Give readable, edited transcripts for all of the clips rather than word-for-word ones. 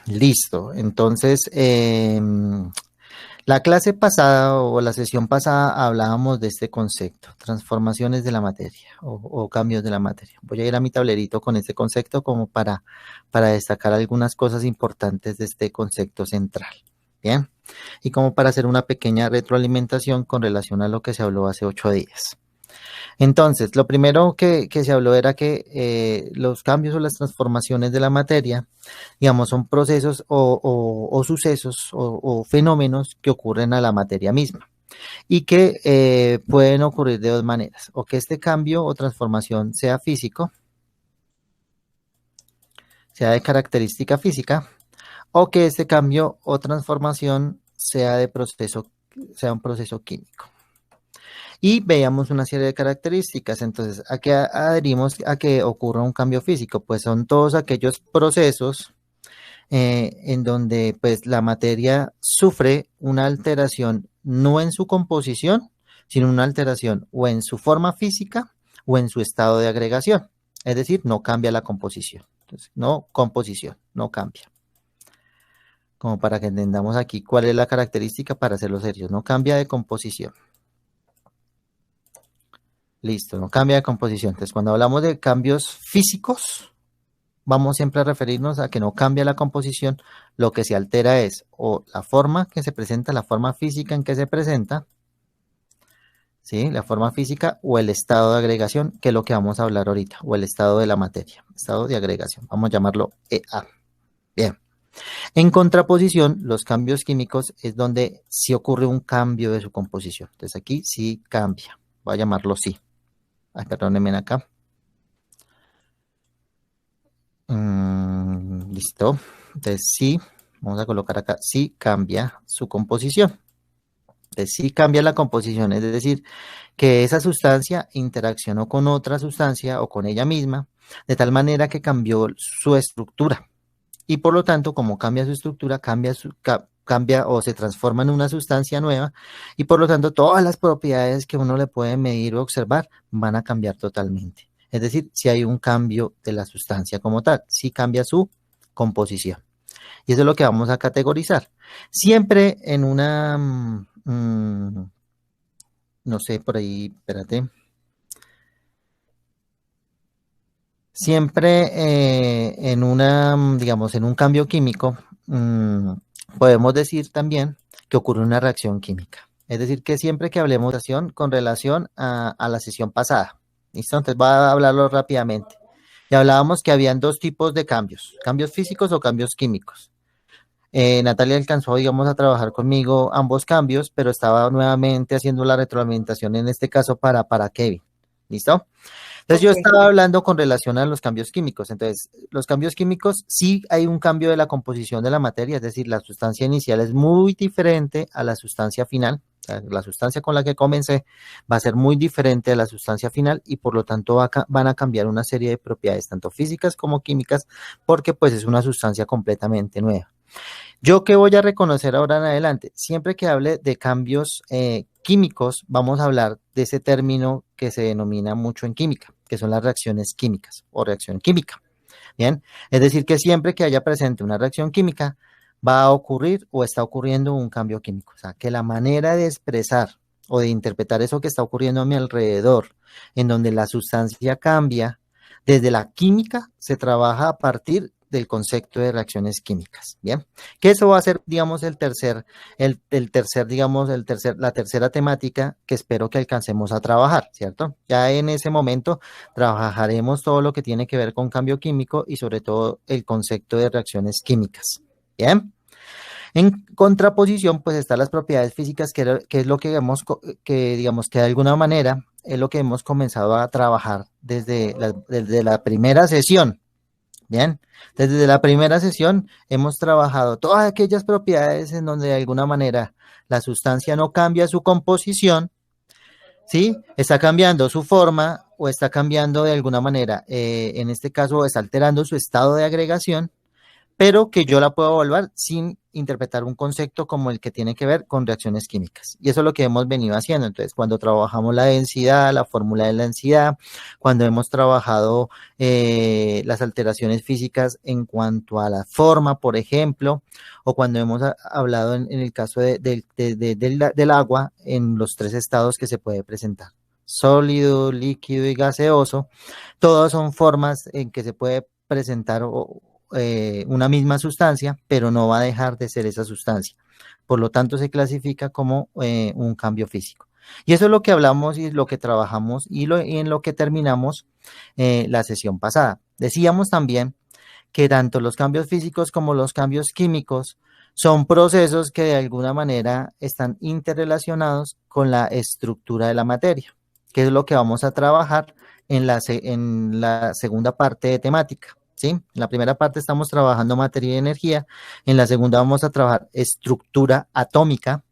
Listo. Entonces, la clase pasada o la sesión pasada hablábamos de este concepto, transformaciones de la materia o cambios de la materia. Voy a ir a mi tablerito con este concepto como para destacar algunas cosas importantes de este concepto central. Bien. Y como para hacer una pequeña retroalimentación con relación a lo que se habló hace 8 días. Entonces, lo primero que se habló era que los cambios o las transformaciones de la materia, digamos, son procesos o sucesos o fenómenos que ocurren a la materia misma y que pueden ocurrir de dos maneras, o que este cambio o transformación sea físico, sea de característica física, o que este cambio o transformación sea un proceso químico. Y veíamos una serie de características. Entonces, ¿a qué adherimos a que ocurra un cambio físico? Pues son todos aquellos procesos en donde pues la materia sufre una alteración no en su composición, sino una alteración o en su forma física o en su estado de agregación. Es decir, no cambia la composición. Entonces, no composición, no cambia. Como para que entendamos aquí cuál es la característica para hacerlo serios. No cambia de composición. Listo, no cambia de composición. Entonces, cuando hablamos de cambios físicos, vamos siempre a referirnos a que no cambia la composición, lo que se altera es o la forma que se presenta, la forma física en que se presenta, ¿sí? La forma física o el estado de agregación, que es lo que vamos a hablar ahorita, o el estado de la materia, estado de agregación, vamos a llamarlo EA. Bien. En contraposición, los cambios químicos es donde sí ocurre un cambio de su composición. Entonces aquí sí cambia, voy a llamarlo sí. Ay, perdónenme acá. Listo. Entonces sí, vamos a colocar acá, sí cambia su composición. Entonces sí cambia la composición, es decir, que esa sustancia interaccionó con otra sustancia o con ella misma, de tal manera que cambió su estructura. Y por lo tanto, como cambia su estructura, cambia o se transforma en una sustancia nueva y por lo tanto todas las propiedades que uno le puede medir o observar van a cambiar totalmente. Es decir, si hay un cambio de la sustancia como tal, si cambia su composición. Y eso es lo que vamos a categorizar. Siempre en una, no sé, por ahí, espérate. Siempre en una, digamos, en un cambio químico, podemos decir también que ocurre una reacción química. Es decir, que siempre que hablemos de acción con relación a la sesión pasada, ¿listo? Entonces voy a hablarlo rápidamente. Y hablábamos que habían dos tipos de cambios físicos o cambios químicos. Natalia alcanzó, digamos, a trabajar conmigo ambos cambios, pero estaba nuevamente haciendo la retroalimentación en este caso para Kevin. ¿Listo? Entonces yo Ok, estaba hablando con relación a los cambios químicos. Entonces, los cambios químicos sí hay un cambio de la composición de la materia, es decir, la sustancia inicial es muy diferente a la sustancia final. O sea, la sustancia con la que comencé va a ser muy diferente a la sustancia final y por lo tanto van a cambiar una serie de propiedades, tanto físicas como químicas, porque pues es una sustancia completamente nueva. ¿Yo qué voy a reconocer ahora en adelante? Siempre que hable de cambios químicos, vamos a hablar de ese término que se denomina mucho en química, que son las reacciones químicas o reacción química. Bien, es decir, que siempre que haya presente una reacción química, va a ocurrir o está ocurriendo un cambio químico. O sea, que la manera de expresar o de interpretar eso que está ocurriendo a mi alrededor, en donde la sustancia cambia, desde la química se trabaja a partir del concepto de reacciones químicas. Bien, que eso va a ser, digamos, la tercera temática que espero que alcancemos a trabajar, ¿cierto? Ya en ese momento trabajaremos todo lo que tiene que ver con cambio químico y sobre todo el concepto de reacciones químicas. Bien. En contraposición, pues están las propiedades físicas, que es lo que que digamos que de alguna manera es lo que hemos comenzado a trabajar desde la primera sesión. Bien, desde la primera sesión hemos trabajado todas aquellas propiedades en donde de alguna manera la sustancia no cambia su composición, ¿sí? Está cambiando su forma o está cambiando de alguna manera, en este caso está alterando su estado de agregación, pero que yo la puedo evaluar sin interpretar un concepto como el que tiene que ver con reacciones químicas. Y eso es lo que hemos venido haciendo. Entonces, cuando trabajamos la densidad, la fórmula de la densidad, cuando hemos trabajado las alteraciones físicas en cuanto a la forma, por ejemplo, o cuando hemos hablado en el caso del agua, en los 3 estados que se puede presentar: sólido, líquido y gaseoso. Todas son formas en que se puede presentar una misma sustancia, pero no va a dejar de ser esa sustancia. Por lo tanto, se clasifica como un cambio físico. Y eso es lo que hablamos y lo que trabajamos y en lo que terminamos la sesión pasada. Decíamos también que tanto los cambios físicos como los cambios químicos son procesos que de alguna manera están interrelacionados con la estructura de la materia, que es lo que vamos a trabajar en la segunda parte de temática. ¿Sí? En la primera parte estamos trabajando materia y energía, en la segunda vamos a trabajar estructura atómica.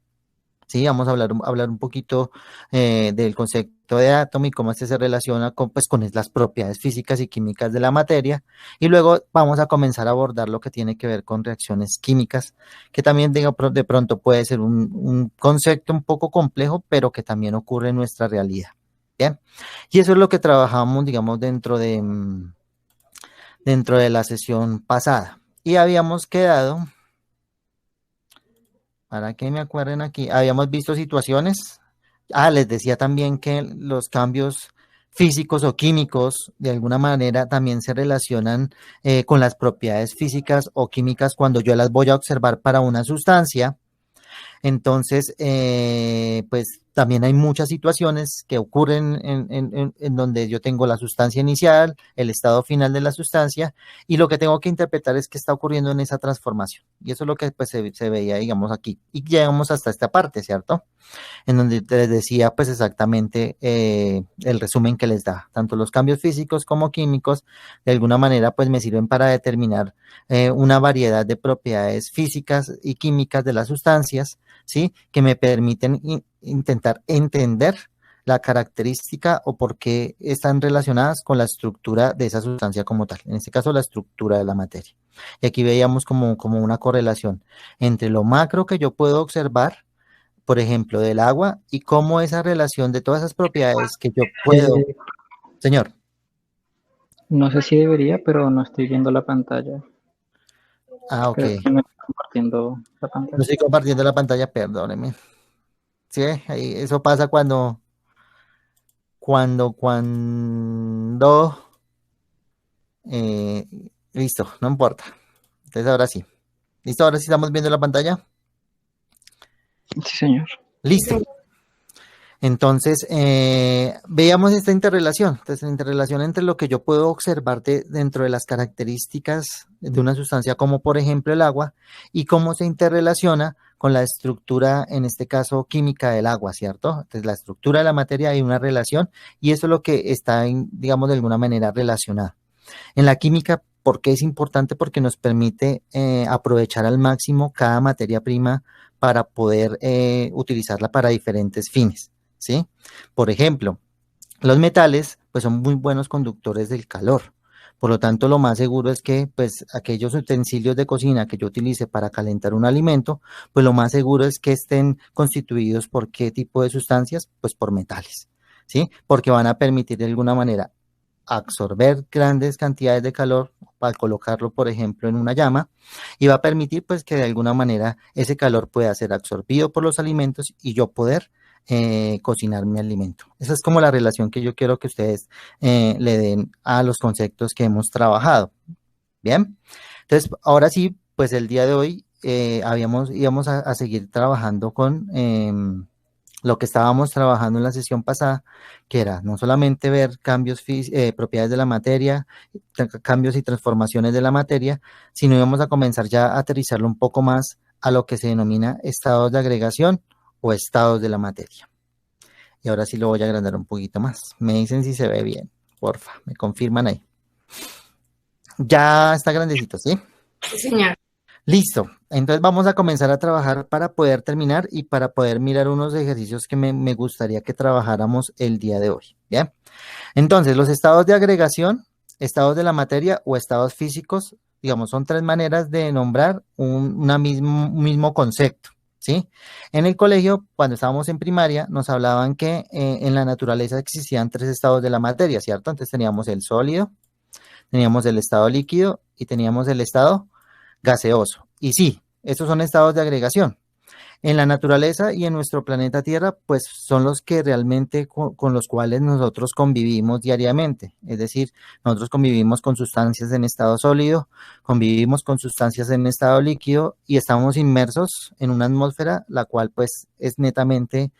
Sí, vamos a hablar un poquito del concepto de átomo y cómo este se relaciona con las propiedades físicas y químicas de la materia. Y luego vamos a comenzar a abordar lo que tiene que ver con reacciones químicas, que también de pronto puede ser un concepto un poco complejo, pero que también ocurre en nuestra realidad. Bien, y eso es lo que trabajamos, digamos, dentro de la sesión pasada. Y habíamos quedado, para que me acuerden aquí, habíamos visto situaciones. Les decía también que los cambios físicos o químicos de alguna manera también se relacionan con las propiedades físicas o químicas cuando yo las voy a observar para una sustancia. Entonces, pues también hay muchas situaciones que ocurren en donde yo tengo la sustancia inicial, el estado final de la sustancia, y lo que tengo que interpretar es qué está ocurriendo en esa transformación. Y eso es lo que pues, se veía, digamos, aquí. Y llegamos hasta esta parte, ¿cierto? En donde les decía pues exactamente el resumen que les da. Tanto los cambios físicos como químicos, de alguna manera pues me sirven para determinar una variedad de propiedades físicas y químicas de las sustancias, ¿sí? Que me permiten intentar entender la característica o por qué están relacionadas con la estructura de esa sustancia como tal, en este caso la estructura de la materia. Y aquí veíamos como una correlación entre lo macro que yo puedo observar, por ejemplo, del agua, y cómo esa relación de todas esas propiedades que yo puedo, Eh, señor. no sé si debería, pero no estoy viendo la pantalla. Ok. Creo que me está compartiendo la No pantalla. estoy compartiendo la pantalla, perdóneme. Sí, ahí, eso pasa cuando, eh, listo, no importa. Entonces ahora sí. ¿Listo? Ahora sí estamos viendo la pantalla. Sí, señor. Listo. Entonces, veamos esta interrelación. Entonces, la interrelación entre lo que yo puedo observar dentro de las características de una sustancia, como por ejemplo el agua, y cómo se interrelaciona con la estructura, en este caso, química del agua, ¿cierto? Entonces, la estructura de la materia hay una relación y eso es lo que está, digamos, de alguna manera relacionado. En la química, ¿por qué es importante? Porque nos permite aprovechar al máximo cada materia prima para poder utilizarla para diferentes fines. ¿Sí? Por ejemplo, los metales pues son muy buenos conductores del calor. Por lo tanto, lo más seguro es que pues aquellos utensilios de cocina que yo utilice para calentar un alimento, pues lo más seguro es que estén constituidos por qué tipo de sustancias, pues por metales, ¿sí? Porque van a permitir de alguna manera absorber grandes cantidades de calor al colocarlo, por ejemplo, en una llama, y va a permitir pues que de alguna manera ese calor pueda ser absorbido por los alimentos y yo poder cocinar mi alimento. Esa es como la relación que yo quiero que ustedes le den a los conceptos que hemos trabajado. Bien, entonces ahora sí, pues el día de hoy íbamos a seguir trabajando con lo que estábamos trabajando en la sesión pasada, que era no solamente ver propiedades de la materia, cambios y transformaciones de la materia, sino íbamos a comenzar ya a aterrizarlo un poco más a lo que se denomina estados de agregación o estados de la materia. Y ahora sí lo voy a agrandar un poquito más. Me dicen si se ve bien, porfa, me confirman ahí. Ya está grandecito, ¿sí? Sí, señor. Listo. Entonces vamos a comenzar a trabajar para poder terminar y para poder mirar unos ejercicios que me gustaría que trabajáramos el día de hoy. Bien. Entonces, los estados de agregación, estados de la materia o estados físicos digamos, son tres maneras de nombrar un mismo concepto, ¿sí? En el colegio, cuando estábamos en primaria, nos hablaban que en la naturaleza existían tres estados de la materia, ¿cierto? Entonces teníamos el sólido, teníamos el estado líquido y teníamos el estado gaseoso. Y sí, estos son estados de agregación. En la naturaleza y en nuestro planeta Tierra, pues son los que realmente con los cuales nosotros convivimos diariamente. Es decir, nosotros convivimos con sustancias en estado sólido, convivimos con sustancias en estado líquido y estamos inmersos en una atmósfera, la cual pues es netamente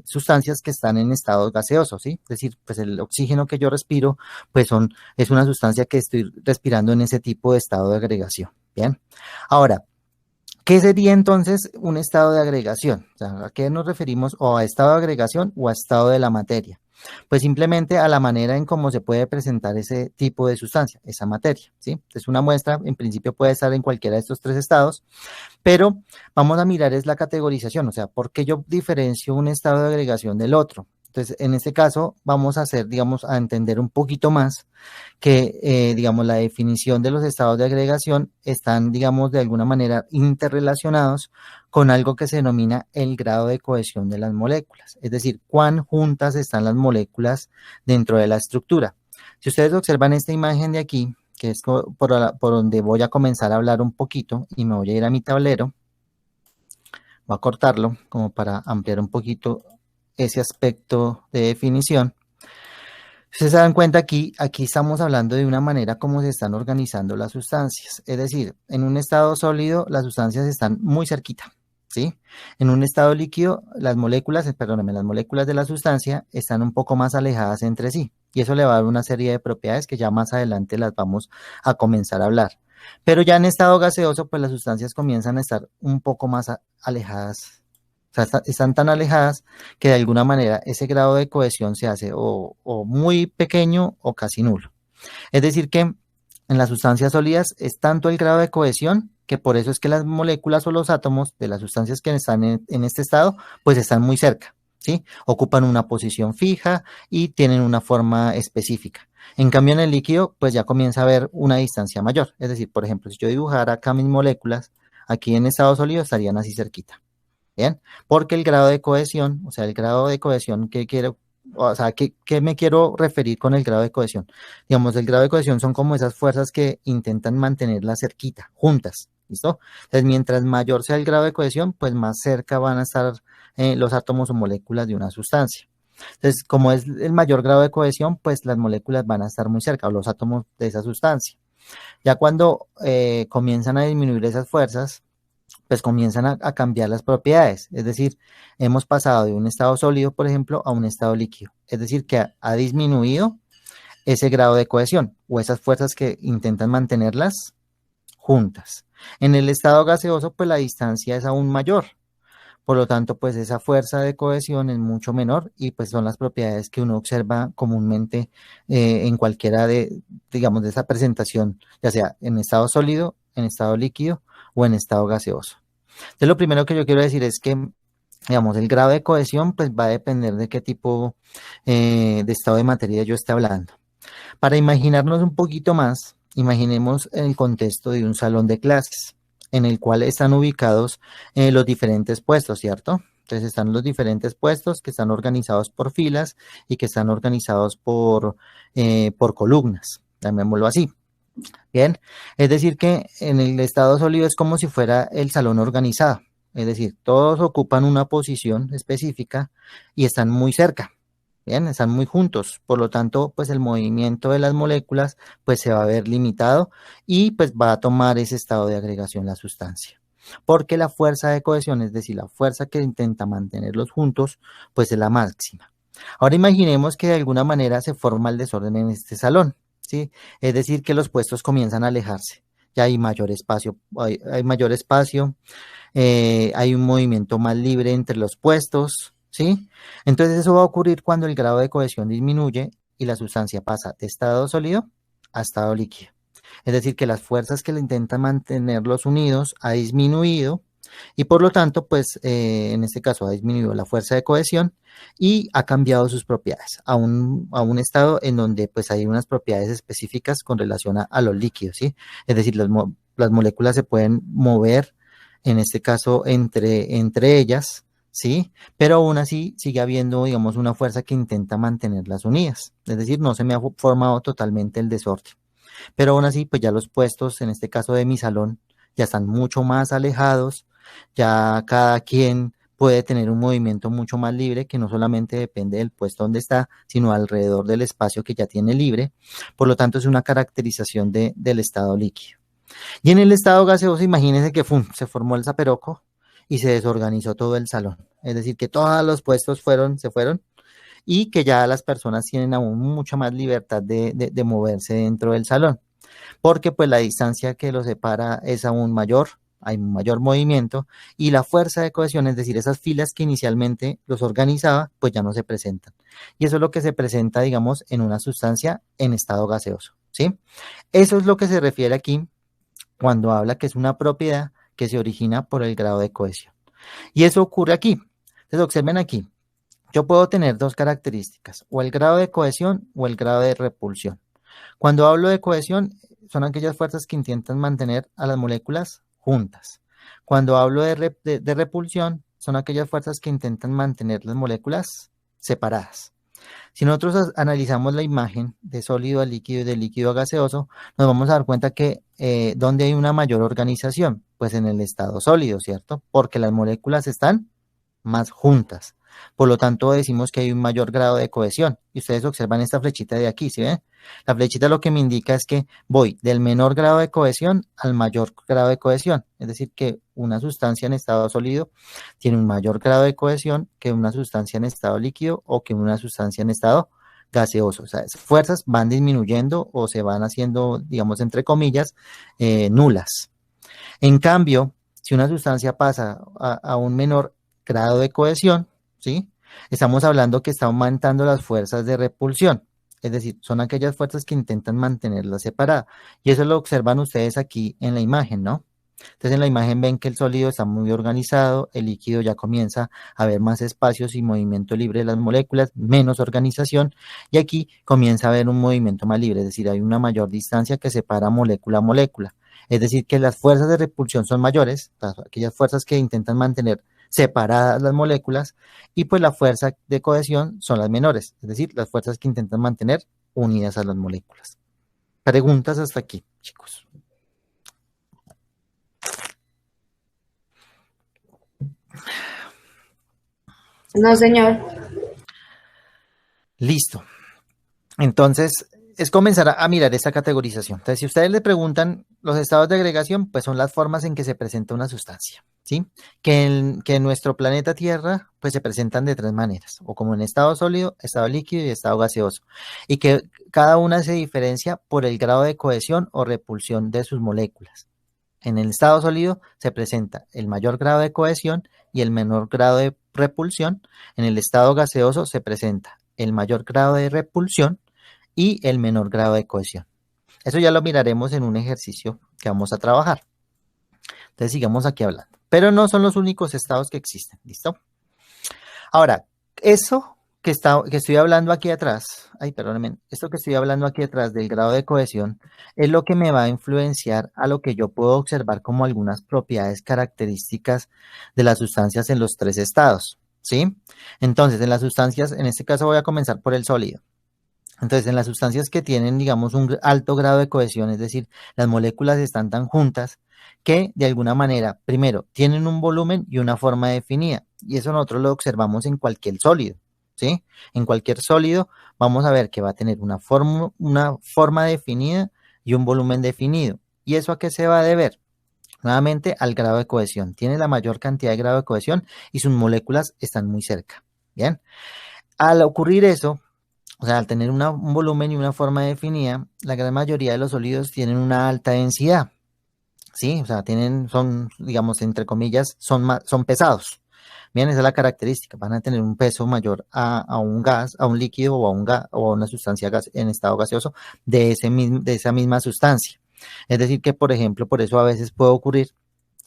sustancias que están en estado gaseoso, ¿sí? Es decir, pues el oxígeno que yo respiro, es una sustancia que estoy respirando en ese tipo de estado de agregación. Bien. Ahora, ¿qué sería entonces un estado de agregación? O sea, ¿a qué nos referimos? O a estado de agregación o a estado de la materia. Pues simplemente a la manera en cómo se puede presentar ese tipo de sustancia, esa materia, ¿sí? Entonces una muestra en principio puede estar en cualquiera de estos tres estados, pero vamos a mirar es la categorización, o sea, ¿por qué yo diferencio un estado de agregación del otro? Entonces, en este caso, vamos a hacer, digamos, a entender un poquito más que, digamos, la definición de los estados de agregación están, digamos, de alguna manera interrelacionados con algo que se denomina el grado de cohesión de las moléculas, es decir, cuán juntas están las moléculas dentro de la estructura. Si ustedes observan esta imagen de aquí, que es por donde voy a comenzar a hablar un poquito y me voy a ir a mi tablero, voy a cortarlo como para ampliar un poquito ese aspecto de definición. Ustedes se dan cuenta aquí estamos hablando de una manera como se están organizando las sustancias. Es decir, en un estado sólido las sustancias están muy cerquita, ¿sí? En un estado líquido perdónenme, las moléculas de la sustancia están un poco más alejadas entre sí. Y eso le va a dar una serie de propiedades que ya más adelante las vamos a comenzar a hablar. Pero ya en estado gaseoso, pues las sustancias comienzan a estar un poco más alejadas, o sea, están tan alejadas que de alguna manera ese grado de cohesión se hace o muy pequeño o casi nulo. Es decir, que en las sustancias sólidas es tanto el grado de cohesión que por eso es que las moléculas o los átomos de las sustancias que están en este estado, pues están muy cerca, ¿sí? Ocupan una posición fija y tienen una forma específica. En cambio, en el líquido, pues ya comienza a haber una distancia mayor. Es decir, por ejemplo, si yo dibujara acá mis moléculas, aquí en estado sólido estarían así cerquita. Bien, porque el grado de cohesión, o sea, el grado de cohesión que quiero, o sea, ¿qué me quiero referir con el grado de cohesión? Digamos, el grado de cohesión son como esas fuerzas que intentan mantenerlas cerquita, juntas, ¿listo? Entonces, mientras mayor sea el grado de cohesión, pues más cerca van a estar los átomos o moléculas de una sustancia. Entonces, como es el mayor grado de cohesión, pues las moléculas van a estar muy cerca, o los átomos de esa sustancia. Ya cuando comienzan a disminuir esas fuerzas, pues comienzan a cambiar las propiedades. Es decir, hemos pasado de un estado sólido, por ejemplo, a un estado líquido. Es decir, que ha disminuido ese grado de cohesión o esas fuerzas que intentan mantenerlas juntas. En el estado gaseoso, pues la distancia es aún mayor. Por lo tanto, pues esa fuerza de cohesión es mucho menor y pues son las propiedades que uno observa comúnmente en cualquiera digamos, de esa presentación, ya sea en estado sólido, en estado líquido o en estado gaseoso. Entonces, lo primero que yo quiero decir es que, digamos, el grado de cohesión pues va a depender de qué tipo de estado de materia yo esté hablando. Para imaginarnos un poquito más, imaginemos el contexto de un salón de clases en el cual están ubicados los diferentes puestos, ¿cierto? Entonces están los diferentes puestos que están organizados por filas y que están organizados por columnas, llamémoslo así. Bien, es decir que en el estado sólido es como si fuera el salón organizado, es decir, todos ocupan una posición específica y están muy cerca. Bien, están muy juntos, por lo tanto, pues el movimiento de las moléculas pues se va a ver limitado y pues va a tomar ese estado de agregación la sustancia. Porque la fuerza de cohesión, es decir, la fuerza que intenta mantenerlos juntos, pues es la máxima. Ahora imaginemos que de alguna manera se forma el desorden en este salón, ¿sí? Es decir, que los puestos comienzan a alejarse. Ya hay mayor espacio, hay mayor espacio, hay un movimiento más libre entre los puestos, ¿sí? Entonces eso va a ocurrir cuando el grado de cohesión disminuye y la sustancia pasa de estado sólido a estado líquido. Es decir, que las fuerzas que le intentan mantenerlos unidos ha disminuido Y por lo tanto, pues en este caso ha disminuido la fuerza de cohesión y ha cambiado sus propiedades a un estado en donde pues hay unas propiedades específicas con relación a los líquidos, ¿sí? Es decir, las moléculas se pueden mover, en este caso, entre ellas, ¿sí? Pero aún así sigue habiendo, digamos, una fuerza que intenta mantenerlas unidas. Es decir, no se me ha formado totalmente el desorden. Pero aún así, pues ya los puestos, en este caso de mi salón, ya están mucho más alejados, ya cada quien puede tener un movimiento mucho más libre que no solamente depende del puesto donde está, sino alrededor del espacio que ya tiene libre. Por lo tanto, es una caracterización del estado líquido. Y en el estado gaseoso, imagínense que se formó el zaperoco y se desorganizó todo el salón. Es decir, que todos los puestos se fueron y que ya las personas tienen aún mucha más libertad de moverse dentro del salón, porque pues la distancia que los separa es aún mayor, hay un mayor movimiento y la fuerza de cohesión, es decir, esas filas que inicialmente los organizaba, pues ya no se presentan. Y eso es lo que se presenta, digamos, en una sustancia en estado gaseoso, ¿sí? Eso es lo que se refiere aquí cuando habla que es una propiedad que se origina por el grado de cohesión. Y eso ocurre aquí. Entonces, observen aquí. Yo puedo tener dos características, o el grado de cohesión o el grado de repulsión. Cuando hablo de cohesión, son aquellas fuerzas que intentan mantener a las moléculas juntas. Cuando hablo de repulsión, son aquellas fuerzas que intentan mantener las moléculas separadas. Si nosotros analizamos la imagen de sólido a líquido y de líquido a gaseoso, nos vamos a dar cuenta que ¿dónde hay una mayor organización? Pues en el estado sólido, ¿cierto? Porque las moléculas están más juntas. Por lo tanto, decimos que hay un mayor grado de cohesión. Y ustedes observan esta flechita de aquí, ¿sí ven? La flechita lo que me indica es que voy del menor grado de cohesión al mayor grado de cohesión. Es decir, que una sustancia en estado sólido tiene un mayor grado de cohesión que una sustancia en estado líquido o que una sustancia en estado gaseoso. O sea, esas fuerzas van disminuyendo o se van haciendo, digamos, entre comillas, nulas. En cambio, si una sustancia pasa a un menor grado de cohesión, ¿sí? Estamos hablando que está aumentando las fuerzas de repulsión, es decir, son aquellas fuerzas que intentan mantenerla separada. Y eso lo observan ustedes aquí en la imagen, ¿no? Entonces en la imagen ven que el sólido está muy organizado, el líquido ya comienza a haber más espacios y movimiento libre de las moléculas, menos organización, y aquí comienza a haber un movimiento más libre, es decir, hay una mayor distancia que separa molécula a molécula. Es decir, que las fuerzas de repulsión son mayores, aquellas fuerzas que intentan mantener separadas las moléculas, y pues la fuerza de cohesión son las menores, es decir, las fuerzas que intentan mantener unidas a las moléculas. Preguntas hasta aquí, chicos. No, señor. Listo. Entonces, es comenzar a mirar esta categorización. Entonces, si ustedes le preguntan los estados de agregación, pues son las formas en que se presenta una sustancia, ¿sí? Que en nuestro planeta Tierra, pues se presentan de tres maneras, o como en estado sólido, estado líquido y estado gaseoso. Y que cada una se diferencia por el grado de cohesión o repulsión de sus moléculas. En el estado sólido se presenta el mayor grado de cohesión y el menor grado de repulsión. En el estado gaseoso se presenta el mayor grado de repulsión y el menor grado de cohesión. Eso ya lo miraremos en un ejercicio que vamos a trabajar. Entonces sigamos aquí hablando. Pero no son los únicos estados que existen, ¿listo? Ahora, eso que estoy hablando aquí atrás, perdónenme, esto que estoy hablando aquí atrás del grado de cohesión es lo que me va a influenciar a lo que yo puedo observar como algunas propiedades características de las sustancias en los tres estados, ¿sí? Entonces, en las sustancias, en este caso voy a comenzar por el sólido. Entonces, en las sustancias que tienen, digamos, un alto grado de cohesión, es decir, las moléculas están tan juntas que de alguna manera, primero, tienen un volumen y una forma definida. Y eso nosotros lo observamos en cualquier sólido, ¿sí? En cualquier sólido vamos a ver que va a tener una forma definida y un volumen definido. ¿Y eso a qué se va a deber? Nuevamente al grado de cohesión. Tiene la mayor cantidad de grado de cohesión y sus moléculas están muy cerca. Bien. Al ocurrir eso, o sea, al tener un volumen y una forma definida, la gran mayoría de los sólidos tienen una alta densidad, ¿sí? O sea, son, digamos, entre comillas, son pesados. Bien, esa es la característica. Van a tener un peso mayor a un gas, a un líquido o o a una sustancia en estado gaseoso de esa misma sustancia. Es decir, que, por ejemplo, por eso a veces puede ocurrir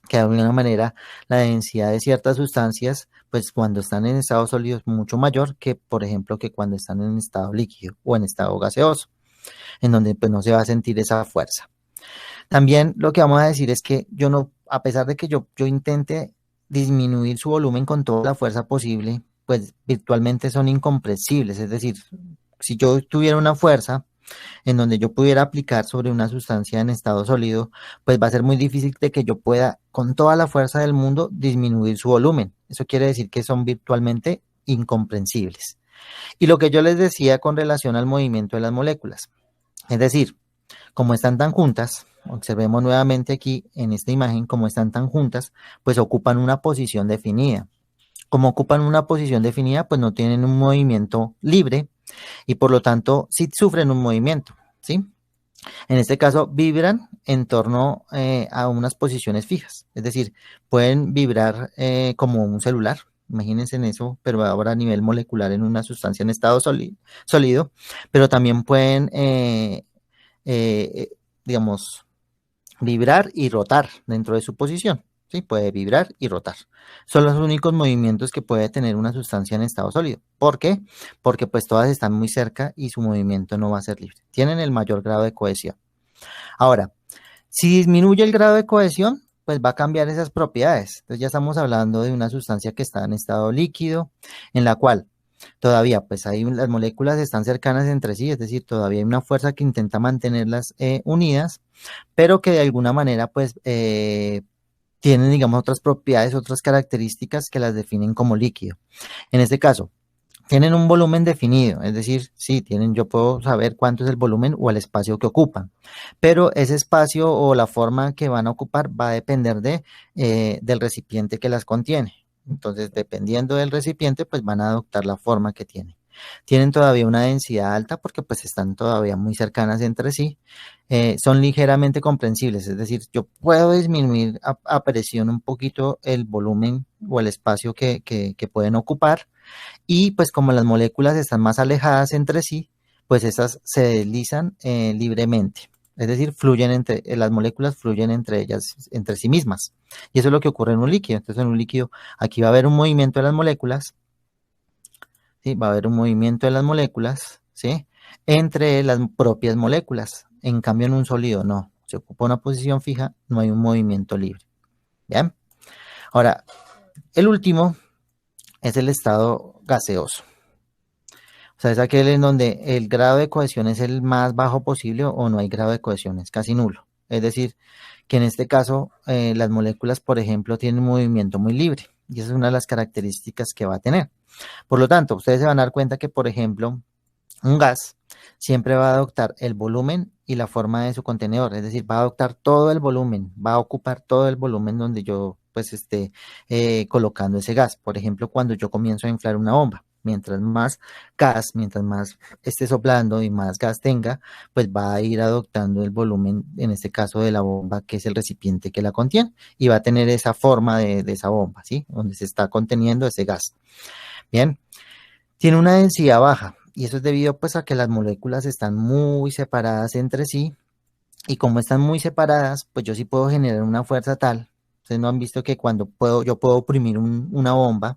que de alguna manera la densidad de ciertas sustancias, pues cuando están en estado sólido es mucho mayor que, por ejemplo, que cuando están en estado líquido o en estado gaseoso, en donde pues no se va a sentir esa fuerza. También lo que vamos a decir es que yo no, a pesar de que yo intente disminuir su volumen con toda la fuerza posible, pues virtualmente son incomprensibles. Es decir, si yo tuviera una fuerza en donde yo pudiera aplicar sobre una sustancia en estado sólido, pues va a ser muy difícil de que yo pueda, con toda la fuerza del mundo, disminuir su volumen. Eso quiere decir que son virtualmente incomprensibles. Y lo que yo les decía con relación al movimiento de las moléculas, es decir, como están tan juntas, observemos nuevamente aquí en esta imagen, como están tan juntas, pues ocupan una posición definida. Como ocupan una posición definida, pues no tienen un movimiento libre y por lo tanto sí sufren un movimiento, ¿sí? En este caso vibran en torno a unas posiciones fijas, es decir, pueden vibrar como un celular, imagínense en eso, pero ahora a nivel molecular en una sustancia en estado sólido, pero también pueden eh, digamos, vibrar y rotar dentro de su posición. ¿Sí? Puede vibrar y rotar. Son los únicos movimientos que puede tener una sustancia en estado sólido. ¿Por qué? Porque pues todas están muy cerca y su movimiento no va a ser libre. Tienen el mayor grado de cohesión. Ahora, si disminuye el grado de cohesión, pues va a cambiar esas propiedades. Entonces ya estamos hablando de una sustancia que está en estado líquido, en la cual todavía pues ahí las moléculas están cercanas entre sí, es decir, todavía hay una fuerza que intenta mantenerlas unidas, pero que de alguna manera pues tienen digamos otras propiedades, otras características que las definen como líquido. En este caso, tienen un volumen definido, es decir, sí, yo puedo saber cuánto es el volumen o el espacio que ocupan, pero ese espacio o la forma que van a ocupar va a depender del recipiente que las contiene. Entonces, dependiendo del recipiente, pues van a adoptar la forma que tienen. Tienen todavía una densidad alta porque pues están todavía muy cercanas entre sí. Son ligeramente comprensibles, es decir, yo puedo disminuir a presión un poquito el volumen o el espacio que pueden ocupar y pues como las moléculas están más alejadas entre sí, pues esas se deslizan libremente. Es decir, las moléculas fluyen entre ellas, entre sí mismas. Y eso es lo que ocurre en un líquido. Entonces, en un líquido, aquí va a haber un movimiento de las moléculas, ¿sí? Va a haber un movimiento de las moléculas, ¿sí? Entre las propias moléculas. En cambio, en un sólido, no. Se ocupa una posición fija, no hay un movimiento libre. ¿Bien? Ahora, el último es el estado gaseoso. O sea, es aquel en donde el grado de cohesión es el más bajo posible o no hay grado de cohesión, es casi nulo. Es decir, que en este caso las moléculas, por ejemplo, tienen un movimiento muy libre y esa es una de las características que va a tener. Por lo tanto, ustedes se van a dar cuenta que, por ejemplo, un gas siempre va a adoptar el volumen y la forma de su contenedor, es decir, va a adoptar todo el volumen, va a ocupar todo el volumen donde yo pues esté colocando ese gas. Por ejemplo, cuando yo comienzo a inflar una bomba, mientras más gas, mientras más esté soplando y más gas tenga, pues va a ir adoptando el volumen, en este caso de la bomba, que es el recipiente que la contiene, y va a tener esa forma de esa bomba, ¿sí? Donde se está conteniendo ese gas. Bien, tiene una densidad baja y eso es debido pues a que las moléculas están muy separadas entre sí y como están muy separadas, pues yo sí puedo generar una fuerza tal. Ustedes no han visto que cuando yo puedo oprimir una bomba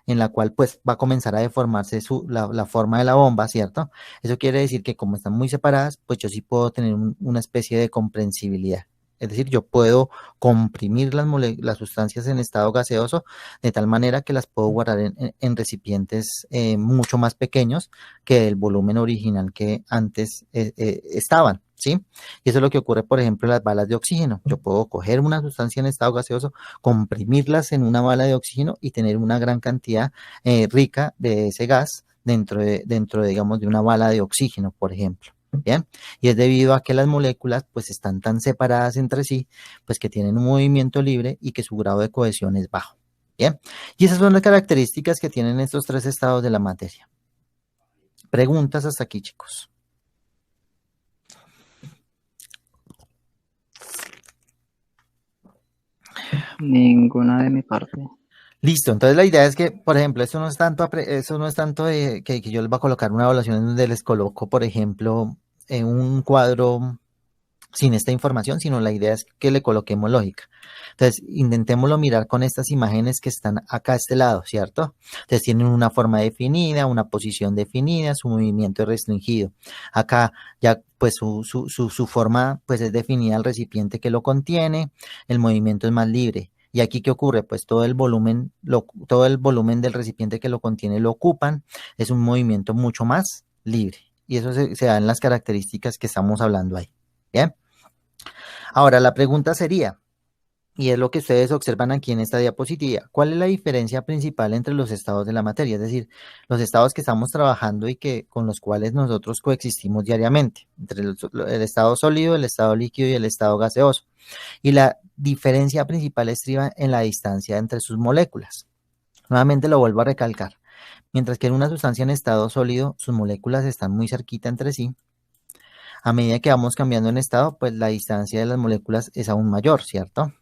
en la cual pues va a comenzar a deformarse la forma de la bomba, ¿cierto? Eso quiere decir que como están muy separadas, pues yo sí puedo tener una especie de comprensibilidad. Es decir, yo puedo comprimir las sustancias en estado gaseoso de tal manera que las puedo guardar en recipientes mucho más pequeños que el volumen original que antes estaban, ¿sí? Y eso es lo que ocurre, por ejemplo, en las balas de oxígeno. Yo puedo coger una sustancia en estado gaseoso, comprimirlas en una bala de oxígeno y tener una gran cantidad rica de ese gas dentro, digamos, de una bala de oxígeno, por ejemplo. Bien, y es debido a que las moléculas pues están tan separadas entre sí, pues que tienen un movimiento libre y que su grado de cohesión es bajo. Bien, y esas son las características que tienen estos tres estados de la materia. Preguntas hasta aquí, chicos. Ninguna de mi parte. Listo, entonces la idea es que, por ejemplo, eso no es tanto de que yo les voy a colocar una evaluación en donde les coloco, por ejemplo, un cuadro sin esta información, sino la idea es que le coloquemos lógica. Entonces, intentémoslo mirar con estas imágenes que están acá a este lado, ¿cierto? Entonces, tienen una forma definida, una posición definida, su movimiento es restringido. Acá ya, pues, su forma, pues, es definida el recipiente que lo contiene, el movimiento es más libre. ¿Y aquí qué ocurre? Pues todo el volumen del recipiente que lo contiene lo ocupan, es un movimiento mucho más libre. Y eso se da en las características que estamos hablando ahí. Bien. Ahora, la pregunta sería, y es lo que ustedes observan aquí en esta diapositiva, ¿cuál es la diferencia principal entre los estados de la materia? Es decir, los estados que estamos trabajando y con los cuales nosotros coexistimos diariamente, entre el estado sólido, el estado líquido y el estado gaseoso. Y la diferencia principal estriba en la distancia entre sus moléculas. Nuevamente lo vuelvo a recalcar. Mientras que en una sustancia en estado sólido, sus moléculas están muy cerquita entre sí. A medida que vamos cambiando en estado, pues la distancia de las moléculas es aún mayor, ¿cierto?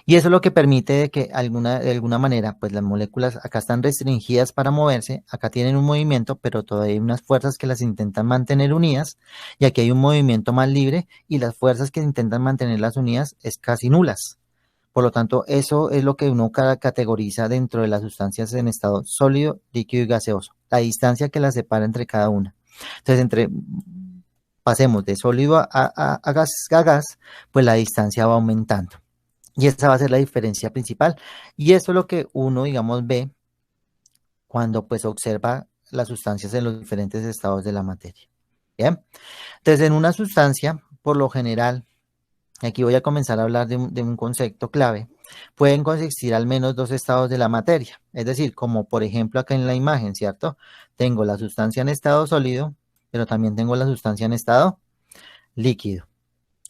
Y eso es lo que permite que de alguna manera, pues las moléculas acá están restringidas para moverse, acá tienen un movimiento, pero todavía hay unas fuerzas que las intentan mantener unidas, y aquí hay un movimiento más libre, y las fuerzas que intentan mantenerlas unidas es casi nulas. Por lo tanto, eso es lo que uno categoriza dentro de las sustancias en estado sólido, líquido y gaseoso, la distancia que las separa entre cada una. Entonces, pasemos de sólido a gas, pues la distancia va aumentando. Y esa va a ser la diferencia principal. Y eso es lo que uno, digamos, ve cuando pues observa las sustancias en los diferentes estados de la materia. Bien. Entonces, en una sustancia, por lo general, aquí voy a comenzar a hablar de un concepto clave, pueden consistir al menos dos estados de la materia. Es decir, como por ejemplo acá en la imagen, ¿cierto? Tengo la sustancia en estado sólido, pero también tengo la sustancia en estado líquido.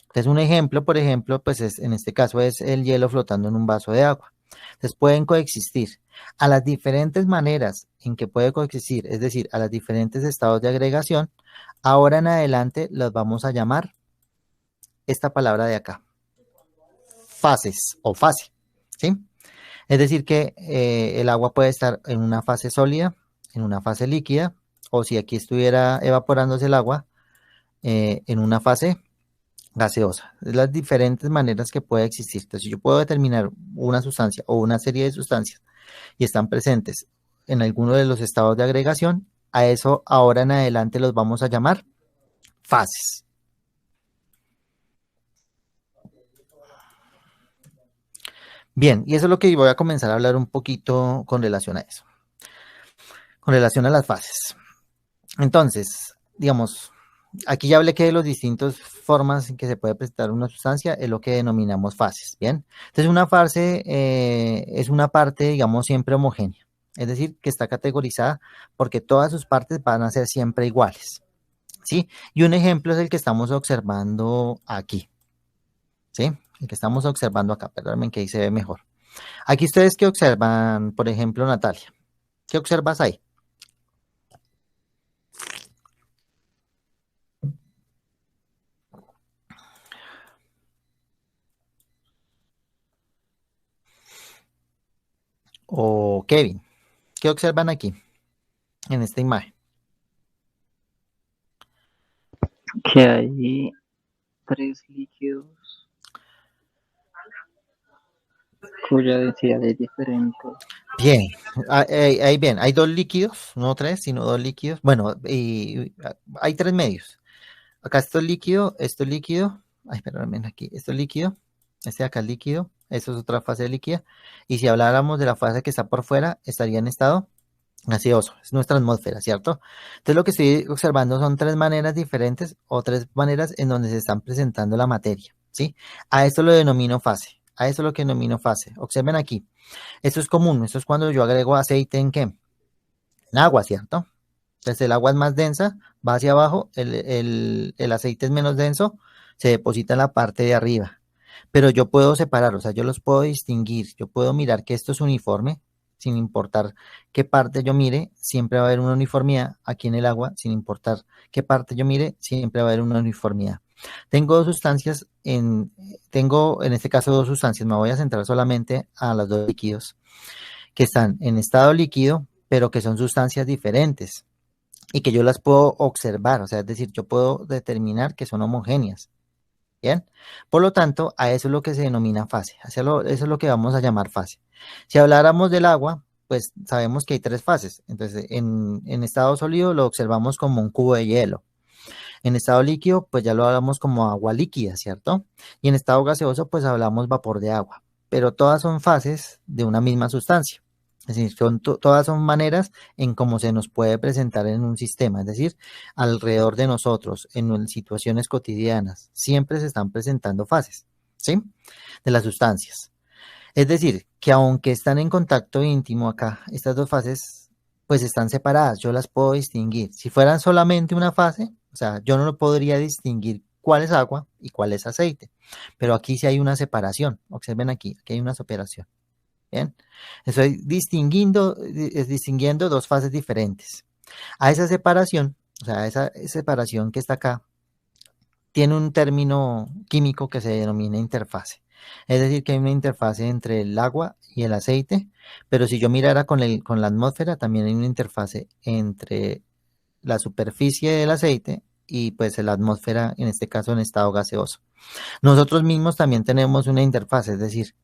Entonces, un ejemplo, por ejemplo, pues en este caso es el hielo flotando en un vaso de agua. Entonces, pueden coexistir a las diferentes maneras en que puede coexistir, es decir, a los diferentes estados de agregación. Ahora en adelante los vamos a llamar esta palabra de acá, fases o fase, ¿sí? Es decir, que el agua puede estar en una fase sólida, en una fase líquida, o si aquí estuviera evaporándose el agua, en una fase gaseosa. Es las diferentes maneras que puede existir. Entonces, si yo puedo determinar una sustancia o una serie de sustancias y están presentes en alguno de los estados de agregación, a eso ahora en adelante los vamos a llamar fases. Bien, y eso es lo que voy a comenzar a hablar un poquito con relación a eso, con relación a las fases. Entonces, digamos, aquí ya hablé que de las distintas formas en que se puede presentar una sustancia es lo que denominamos fases, ¿bien? Entonces, una fase es una parte, digamos, siempre homogénea, es decir, que está categorizada porque todas sus partes van a ser siempre iguales, ¿sí? Y un ejemplo es el que estamos observando aquí, ¿sí? El que estamos observando acá, perdónenme que ahí se ve mejor. Aquí ustedes que observan, por ejemplo, Natalia, ¿qué observas ahí? O Kevin, ¿qué observan aquí en esta imagen? Que hay tres líquidos cuya densidad es diferente. Bien, ahí bien, hay dos líquidos, no tres, sino dos líquidos. Bueno, y hay tres medios. Acá esto es líquido, ay, perdón, aquí, esto es líquido, este de acá es líquido, eso es otra fase líquida. Y si habláramos de la fase que está por fuera, estaría en estado gaseoso, es nuestra atmósfera, ¿cierto? Entonces lo que estoy observando son tres maneras diferentes o tres maneras en donde se están presentando la materia, ¿sí? A esto lo denomino fase, a esto lo que denomino fase. Observen aquí, esto es común, esto es cuando yo agrego aceite en ¿qué? En agua, ¿cierto? Entonces el agua es más densa, va hacia abajo, el aceite es menos denso, se deposita en la parte de arriba. Pero yo puedo separar, o sea, yo los puedo distinguir, yo puedo mirar que esto es uniforme, sin importar qué parte yo mire, siempre va a haber una uniformidad aquí en el agua, sin importar qué parte yo mire, siempre va a haber una uniformidad. Tengo dos sustancias, tengo en este caso dos sustancias, me voy a centrar solamente a los dos líquidos que están en estado líquido, pero que son sustancias diferentes y que yo las puedo observar, o sea, es decir, yo puedo determinar que son homogéneas, Bien, por lo tanto, a eso es lo que se denomina fase, eso es lo que vamos a llamar fase. Si habláramos del agua, pues sabemos que hay tres fases. Entonces, en estado sólido lo observamos como un cubo de hielo. En estado líquido, pues ya lo hablamos como agua líquida, ¿cierto? Y en estado gaseoso, pues hablamos vapor de agua. Pero todas son fases de una misma sustancia. Es decir, todas son maneras en cómo se nos puede presentar en un sistema. Es decir, alrededor de nosotros, en situaciones cotidianas, siempre se están presentando fases, ¿sí? De las sustancias. Es decir, que aunque están en contacto íntimo acá, estas dos fases, pues están separadas, yo las puedo distinguir. Si fueran solamente una fase, o sea, yo no lo podría distinguir cuál es agua y cuál es aceite, pero aquí sí hay una separación. Observen aquí hay una separación. Bien, estoy distinguiendo dos fases diferentes. A esa separación, o sea, esa separación que está acá, tiene un término químico que se denomina interfase. Es decir, que hay una interfase entre el agua y el aceite, pero si yo mirara con la atmósfera, también hay una interfase entre la superficie del aceite y pues la atmósfera, en este caso en estado gaseoso. Nosotros mismos también tenemos una interfase, es decir,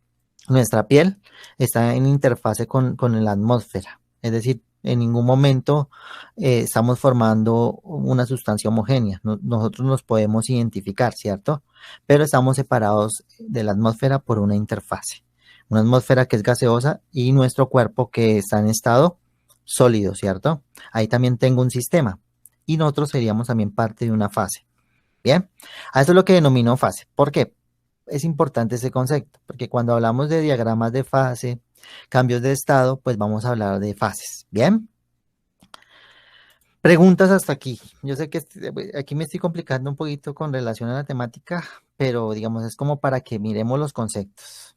nuestra piel está en interfase con la atmósfera, es decir, en ningún momento estamos formando una sustancia homogénea. Nosotros nos podemos identificar, ¿cierto? Pero estamos separados de la atmósfera por una interfase. Una atmósfera que es gaseosa y nuestro cuerpo que está en estado sólido, ¿cierto? Ahí también tengo un sistema y nosotros seríamos también parte de una fase. Bien, a eso es lo que denomino fase. ¿Por qué? Es importante ese concepto, porque cuando hablamos de diagramas de fase, cambios de estado, pues vamos a hablar de fases. Bien, preguntas hasta aquí. Yo sé que aquí me estoy complicando un poquito con relación a la temática, pero digamos es como para que miremos los conceptos.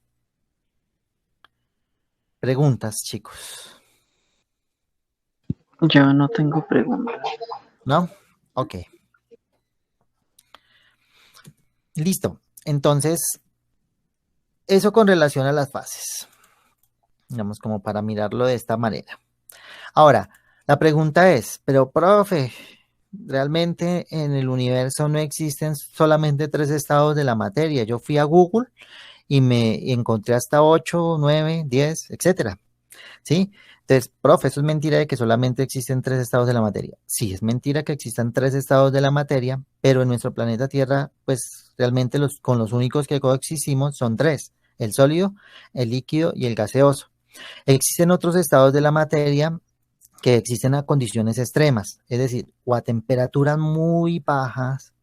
Preguntas, chicos. Yo no tengo preguntas. ¿No? Ok. Listo. Entonces, eso con relación a las fases. Digamos como para mirarlo de esta manera. Ahora, la pregunta es, pero profe, realmente en el universo no existen solamente tres estados de la materia. Yo fui a Google y me encontré hasta 8, 9, 10, etcétera. ¿Sí? Entonces, profe, eso es mentira de que solamente existen tres estados de la materia. Sí, es mentira que existan tres estados de la materia, pero en nuestro planeta Tierra, pues realmente con los únicos que coexistimos son tres, el sólido, el líquido y el gaseoso. Existen otros estados de la materia que existen a condiciones extremas, es decir, o a temperaturas muy bajas,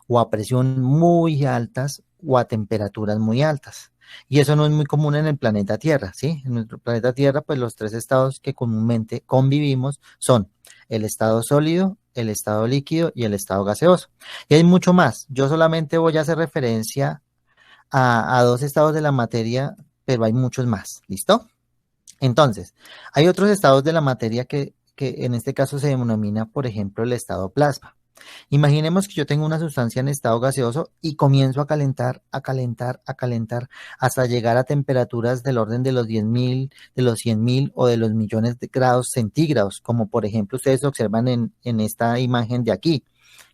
o a presión muy altas, o a temperaturas muy altas. Y eso no es muy común en el planeta Tierra, ¿sí? En nuestro planeta Tierra, pues los tres estados que comúnmente convivimos son el estado sólido, el estado líquido y el estado gaseoso. Y hay mucho más. Yo solamente voy a hacer referencia a dos estados de la materia, pero hay muchos más. ¿Listo? Entonces, hay otros estados de la materia que en este caso se denomina, por ejemplo, el estado plasma. Imaginemos que yo tengo una sustancia en estado gaseoso y comienzo a calentar, a calentar, a calentar hasta llegar a temperaturas del orden de los 10.000, de los 100.000 o de los millones de grados centígrados, como por ejemplo ustedes observan en esta imagen de aquí,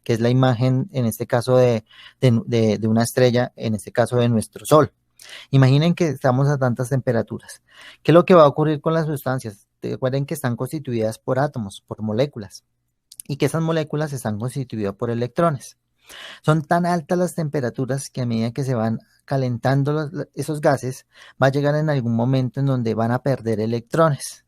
que es la imagen en este caso de una estrella, en este caso de nuestro Sol. Imaginen que estamos a tantas temperaturas. ¿Qué es lo que va a ocurrir con las sustancias? Recuerden que están constituidas por átomos, por moléculas, y que esas moléculas están constituidas por electrones. Son tan altas las temperaturas que a medida que se van calentando esos gases, va a llegar en algún momento en donde van a perder electrones.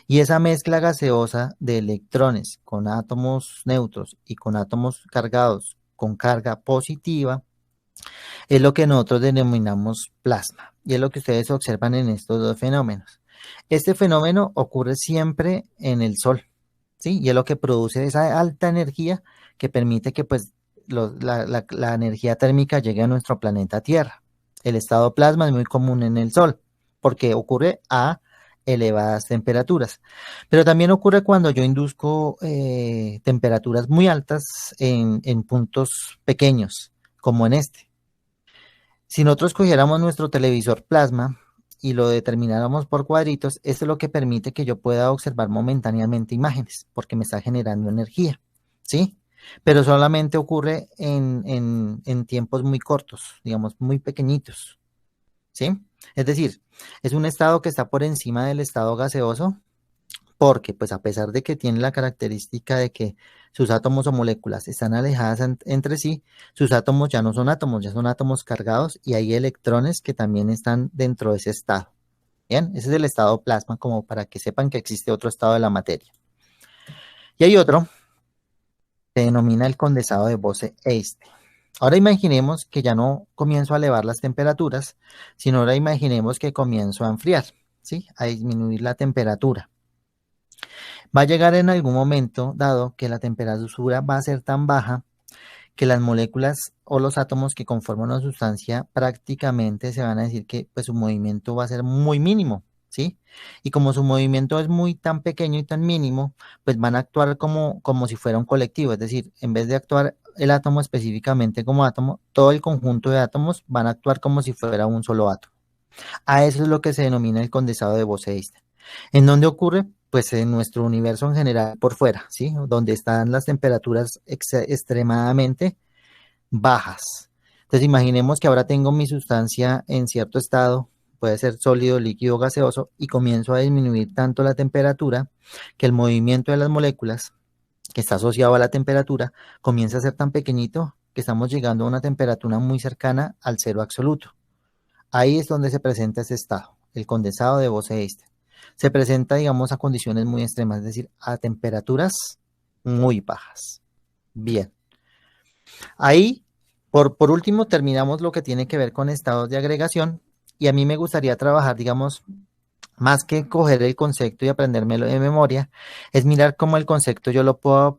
Y esa mezcla gaseosa de electrones con átomos neutros y con átomos cargados con carga positiva es lo que nosotros denominamos plasma y es lo que ustedes observan en estos dos fenómenos. Este fenómeno ocurre siempre en el Sol, ¿sí? Y es lo que produce esa alta energía que permite que pues la energía térmica llegue a nuestro planeta Tierra. El estado plasma es muy común en el Sol porque ocurre a elevadas temperaturas, pero también ocurre cuando yo induzco temperaturas muy altas en puntos pequeños, como en este. Si nosotros cogiéramos nuestro televisor plasma y lo determináramos por cuadritos, esto es lo que permite que yo pueda observar momentáneamente imágenes, porque me está generando energía, ¿sí? pero solamente ocurre en tiempos muy cortos, digamos, muy pequeñitos, ¿sí? Es decir, es un estado que está por encima del estado gaseoso, porque pues a pesar de que tiene la característica de que sus átomos o moléculas están alejadas entre sí, sus átomos ya no son átomos, ya son átomos cargados y hay electrones que también están dentro de ese estado. Bien, ese es el estado plasma, como para que sepan que existe otro estado de la materia. Y hay otro, se denomina el condensado de Bose-Einstein. Ahora imaginemos que ya no comienzo a elevar las temperaturas, sino ahora imaginemos que comienzo a enfriar, ¿sí? A disminuir la temperatura. Va a llegar en algún momento dado que la temperatura va a ser tan baja que las moléculas o los átomos que conforman una sustancia prácticamente se van a decir que pues su movimiento va a ser muy mínimo, ¿sí? Y como su movimiento es muy tan pequeño y tan mínimo, pues van a actuar como si fuera un colectivo, es decir, en vez de actuar el átomo específicamente como átomo, todo el conjunto de átomos van a actuar como si fuera un solo átomo. A eso es lo que se denomina el condensado de Bose-Einstein. ¿En dónde ocurre? Pues en nuestro universo en general por fuera, ¿sí? Donde están las temperaturas extremadamente bajas. Entonces imaginemos que ahora tengo mi sustancia en cierto estado, puede ser sólido, líquido, gaseoso, y comienzo a disminuir tanto la temperatura que el movimiento de las moléculas, que está asociado a la temperatura, comienza a ser tan pequeñito que estamos llegando a una temperatura muy cercana al cero absoluto. Ahí es donde se presenta ese estado, el condensado de Bose-Einstein. Se presenta, digamos, a condiciones muy extremas, es decir, a temperaturas muy bajas. Bien. Ahí, por último, terminamos lo que tiene que ver con estados de agregación y a mí me gustaría trabajar, digamos, más que coger el concepto y aprendérmelo de memoria, es mirar cómo el concepto yo lo puedo,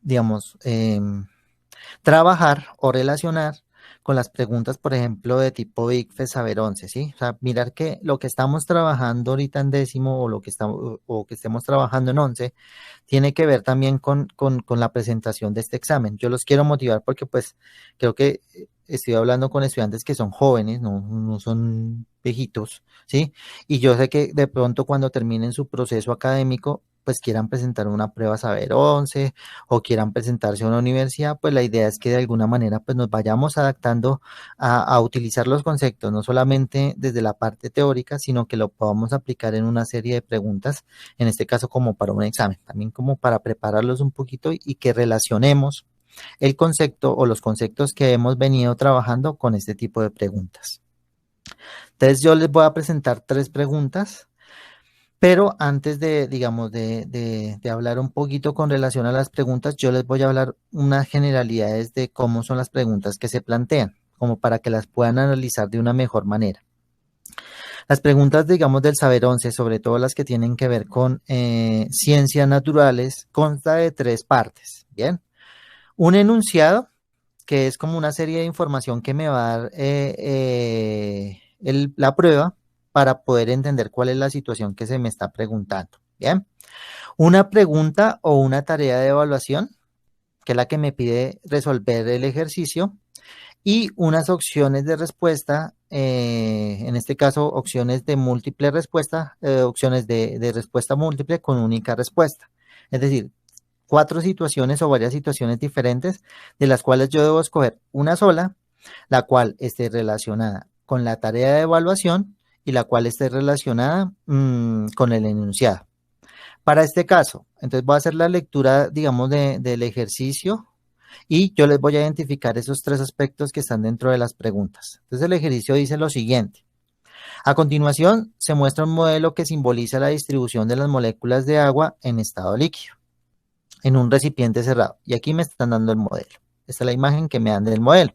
digamos, trabajar o relacionar con las preguntas, por ejemplo, de tipo ICFES Saber 11, ¿sí? O sea, mirar que lo que estamos trabajando ahorita en décimo o lo que estamos, o que estemos trabajando en 11 tiene que ver también con la presentación de este examen. Yo los quiero motivar porque pues creo que estoy hablando con estudiantes que son jóvenes, no son viejitos, ¿sí? Y yo sé que de pronto cuando terminen su proceso académico, pues quieran presentar una prueba Saber 11 o quieran presentarse a una universidad, pues la idea es que de alguna manera pues nos vayamos adaptando a utilizar los conceptos, no solamente desde la parte teórica, sino que lo podamos aplicar en una serie de preguntas, en este caso como para un examen, también como para prepararlos un poquito y que relacionemos el concepto o los conceptos que hemos venido trabajando con este tipo de preguntas. Entonces yo les voy a presentar 3 preguntas, pero antes de, digamos, de hablar un poquito con relación a las preguntas, yo les voy a hablar unas generalidades de cómo son las preguntas que se plantean, como para que las puedan analizar de una mejor manera. Las preguntas, digamos, del Saber 11, sobre todo las que tienen que ver con ciencias naturales, consta de 3 partes, ¿bien? Un enunciado, que es como una serie de información que me va a dar la prueba para poder entender cuál es la situación que se me está preguntando, ¿bien? Una pregunta o una tarea de evaluación, que es la que me pide resolver el ejercicio, y unas opciones de respuesta, en este caso opciones de múltiple respuesta, opciones de respuesta múltiple con única respuesta. Es decir, 4 situaciones o varias situaciones diferentes de las cuales yo debo escoger una sola, la cual esté relacionada con la tarea de evaluación y la cual esté relacionada con el enunciado. Para este caso, entonces voy a hacer la lectura, digamos, del ejercicio y yo les voy a identificar esos 3 aspectos que están dentro de las preguntas. Entonces el ejercicio dice lo siguiente. A continuación, se muestra un modelo que simboliza la distribución de las moléculas de agua en estado líquido en un recipiente cerrado. Y aquí me están dando el modelo. Esta es la imagen que me dan del modelo.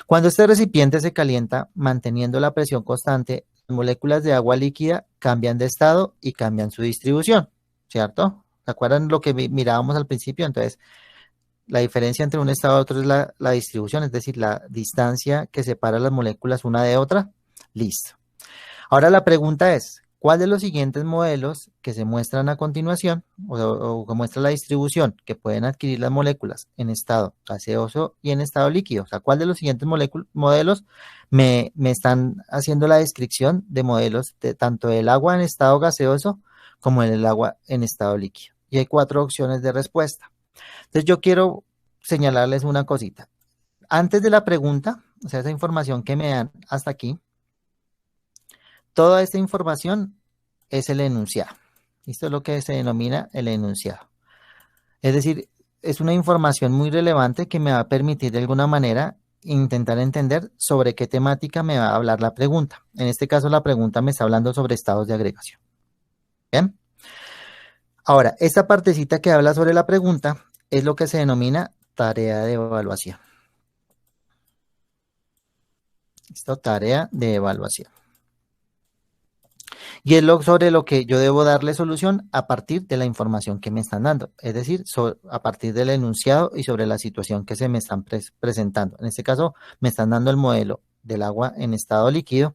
Cuando este recipiente se calienta, manteniendo la presión constante, las moléculas de agua líquida cambian de estado y cambian su distribución, ¿cierto? ¿Se acuerdan lo que mirábamos al principio? Entonces, la diferencia entre un estado y otro es la distribución, es decir, la distancia que separa las moléculas una de otra. Listo. Ahora la pregunta es, ¿cuál de los siguientes modelos que se muestran a continuación o que muestra la distribución que pueden adquirir las moléculas en estado gaseoso y en estado líquido? O sea, ¿cuál de los siguientes modelos me están haciendo la descripción de modelos de tanto del agua en estado gaseoso como el agua en estado líquido? Y hay 4 opciones de respuesta. Entonces yo quiero señalarles una cosita. Antes de la pregunta, o sea, esa información que me dan hasta aquí, toda esta información es el enunciado. Esto es lo que se denomina el enunciado. Es decir, es una información muy relevante que me va a permitir de alguna manera intentar entender sobre qué temática me va a hablar la pregunta. En este caso, la pregunta me está hablando sobre estados de agregación. ¿Bien? Ahora, esta partecita que habla sobre la pregunta es lo que se denomina tarea de evaluación. ¿Listo? Tarea de evaluación. Y es sobre lo que yo debo darle solución a partir de la información que me están dando, es decir, a partir del enunciado y sobre la situación que se me están presentando. En este caso, me están dando el modelo del agua en estado líquido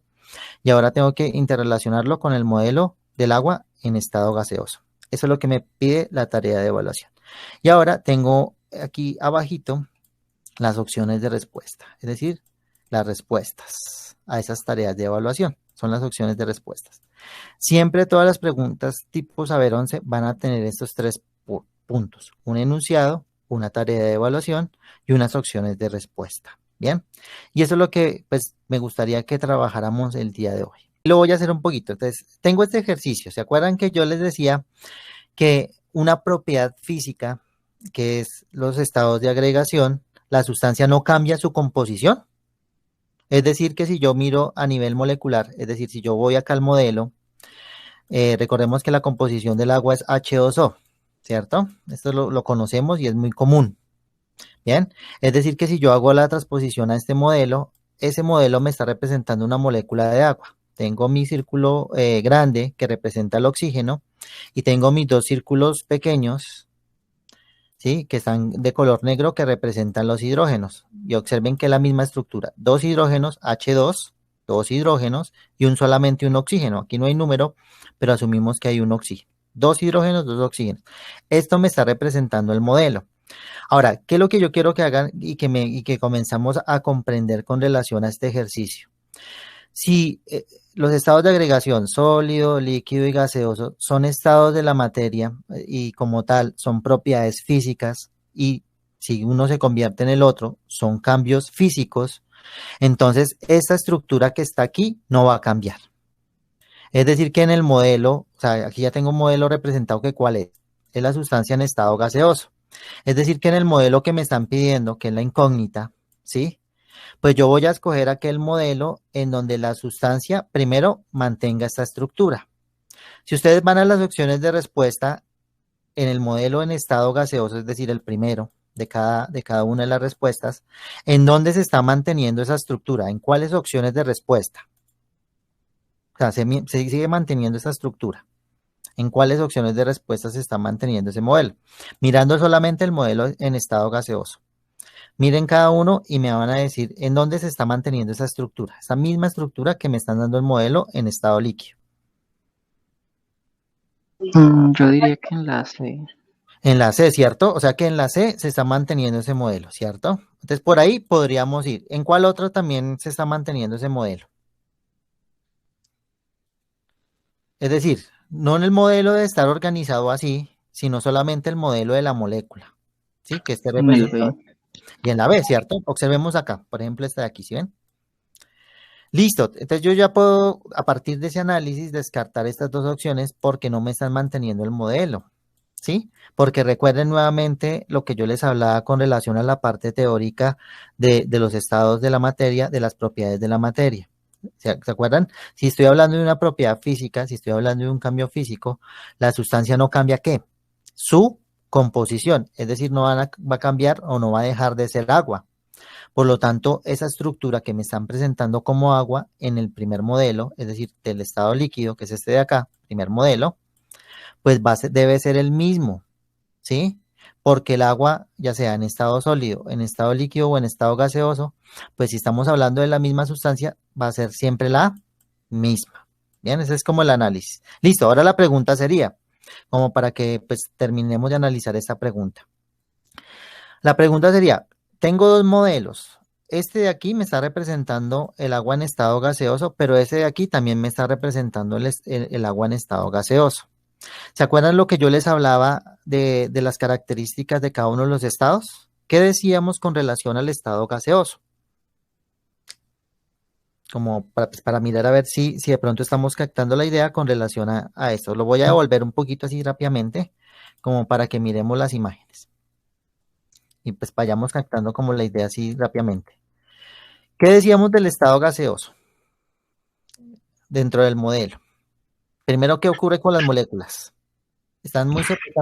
y ahora tengo que interrelacionarlo con el modelo del agua en estado gaseoso. Eso es lo que me pide la tarea de evaluación. Y ahora tengo aquí abajito las opciones de respuesta, es decir, las respuestas a esas tareas de evaluación. Son las opciones de respuestas. Siempre todas las preguntas tipo Saber 11 van a tener estos tres puntos. Un enunciado, una tarea de evaluación y unas opciones de respuesta. Bien, y eso es lo que pues me gustaría que trabajáramos el día de hoy. Lo voy a hacer un poquito. Entonces, tengo este ejercicio. ¿Se acuerdan que yo les decía que una propiedad física, que es los estados de agregación, la sustancia no cambia su composición? Es decir, que si yo miro a nivel molecular, es decir, si yo voy acá al modelo, recordemos que la composición del agua es H2O, ¿cierto? Esto lo conocemos y es muy común. Bien, es decir, que si yo hago la transposición a este modelo, ese modelo me está representando una molécula de agua. Tengo mi círculo grande que representa el oxígeno y tengo mis dos círculos pequeños, ¿sí? Que están de color negro que representan los hidrógenos. Y observen que es la misma estructura. Dos hidrógenos, H2, dos hidrógenos y solamente un oxígeno. Aquí no hay número, pero asumimos que hay un oxígeno. Dos hidrógenos, dos oxígenos. Esto me está representando el modelo. Ahora, ¿qué es lo que yo quiero que hagan y que comenzamos a comprender con relación a este ejercicio? Si los estados de agregación, sólido, líquido y gaseoso, son estados de la materia y como tal son propiedades físicas y si uno se convierte en el otro, son cambios físicos, entonces esta estructura que está aquí no va a cambiar. Es decir que en el modelo, o sea, aquí ya tengo un modelo representado que ¿cuál es? Es la sustancia en estado gaseoso. Es decir que en el modelo que me están pidiendo, que es la incógnita, ¿sí? Pues yo voy a escoger aquel modelo en donde la sustancia primero mantenga esta estructura. Si ustedes van a las opciones de respuesta en el modelo en estado gaseoso, es decir, el primero de cada una de las respuestas, ¿en dónde se está manteniendo esa estructura? ¿En cuáles opciones de respuesta? O sea, se sigue manteniendo esa estructura. ¿En cuáles opciones de respuesta se está manteniendo ese modelo? Mirando solamente el modelo en estado gaseoso. Miren cada uno y me van a decir en dónde se está manteniendo esa estructura, esa misma estructura que me están dando el modelo en estado líquido. Yo diría que en la C. En la C, ¿cierto? O sea que en la C se está manteniendo ese modelo, ¿cierto? Entonces por ahí podríamos ir. ¿En cuál otro también se está manteniendo ese modelo? Es decir, no en el modelo de estar organizado así, sino solamente el modelo de la molécula, ¿sí? Que esté En el representado. B. Y en la B, ¿cierto? Observemos acá, por ejemplo, esta de aquí, ¿sí ven? Listo, entonces yo ya puedo, a partir de ese análisis, descartar estas dos opciones porque no me están manteniendo el modelo, ¿sí? Porque recuerden nuevamente lo que yo les hablaba con relación a la parte teórica de los estados de la materia, de las propiedades de la materia. ¿Se acuerdan? Si estoy hablando de una propiedad física, si estoy hablando de un cambio físico, la sustancia no cambia ¿qué? Su composición, es decir, no va a cambiar o no va a dejar de ser agua. Por lo tanto, esa estructura que me están presentando como agua en el primer modelo, es decir, del estado líquido, que es este de acá, primer modelo, pues debe ser el mismo, ¿sí? Porque el agua, ya sea en estado sólido, en estado líquido o en estado gaseoso, pues si estamos hablando de la misma sustancia, va a ser siempre la misma. Bien, ese es como el análisis. Listo, ahora la pregunta sería, como para que pues terminemos de analizar esta pregunta. La pregunta sería, tengo dos modelos. Este de aquí me está representando el agua en estado gaseoso, pero ese de aquí también me está representando el agua en estado gaseoso. ¿Se acuerdan lo que yo les hablaba de las características de cada uno de los estados? ¿Qué decíamos con relación al estado gaseoso? Como para mirar a ver si de pronto estamos captando la idea con relación a esto. Lo voy a devolver un poquito así rápidamente, como para que miremos las imágenes. Y pues vayamos captando como la idea así rápidamente. ¿Qué decíamos del estado gaseoso dentro del modelo? Primero, ¿qué ocurre con las moléculas? ¿Están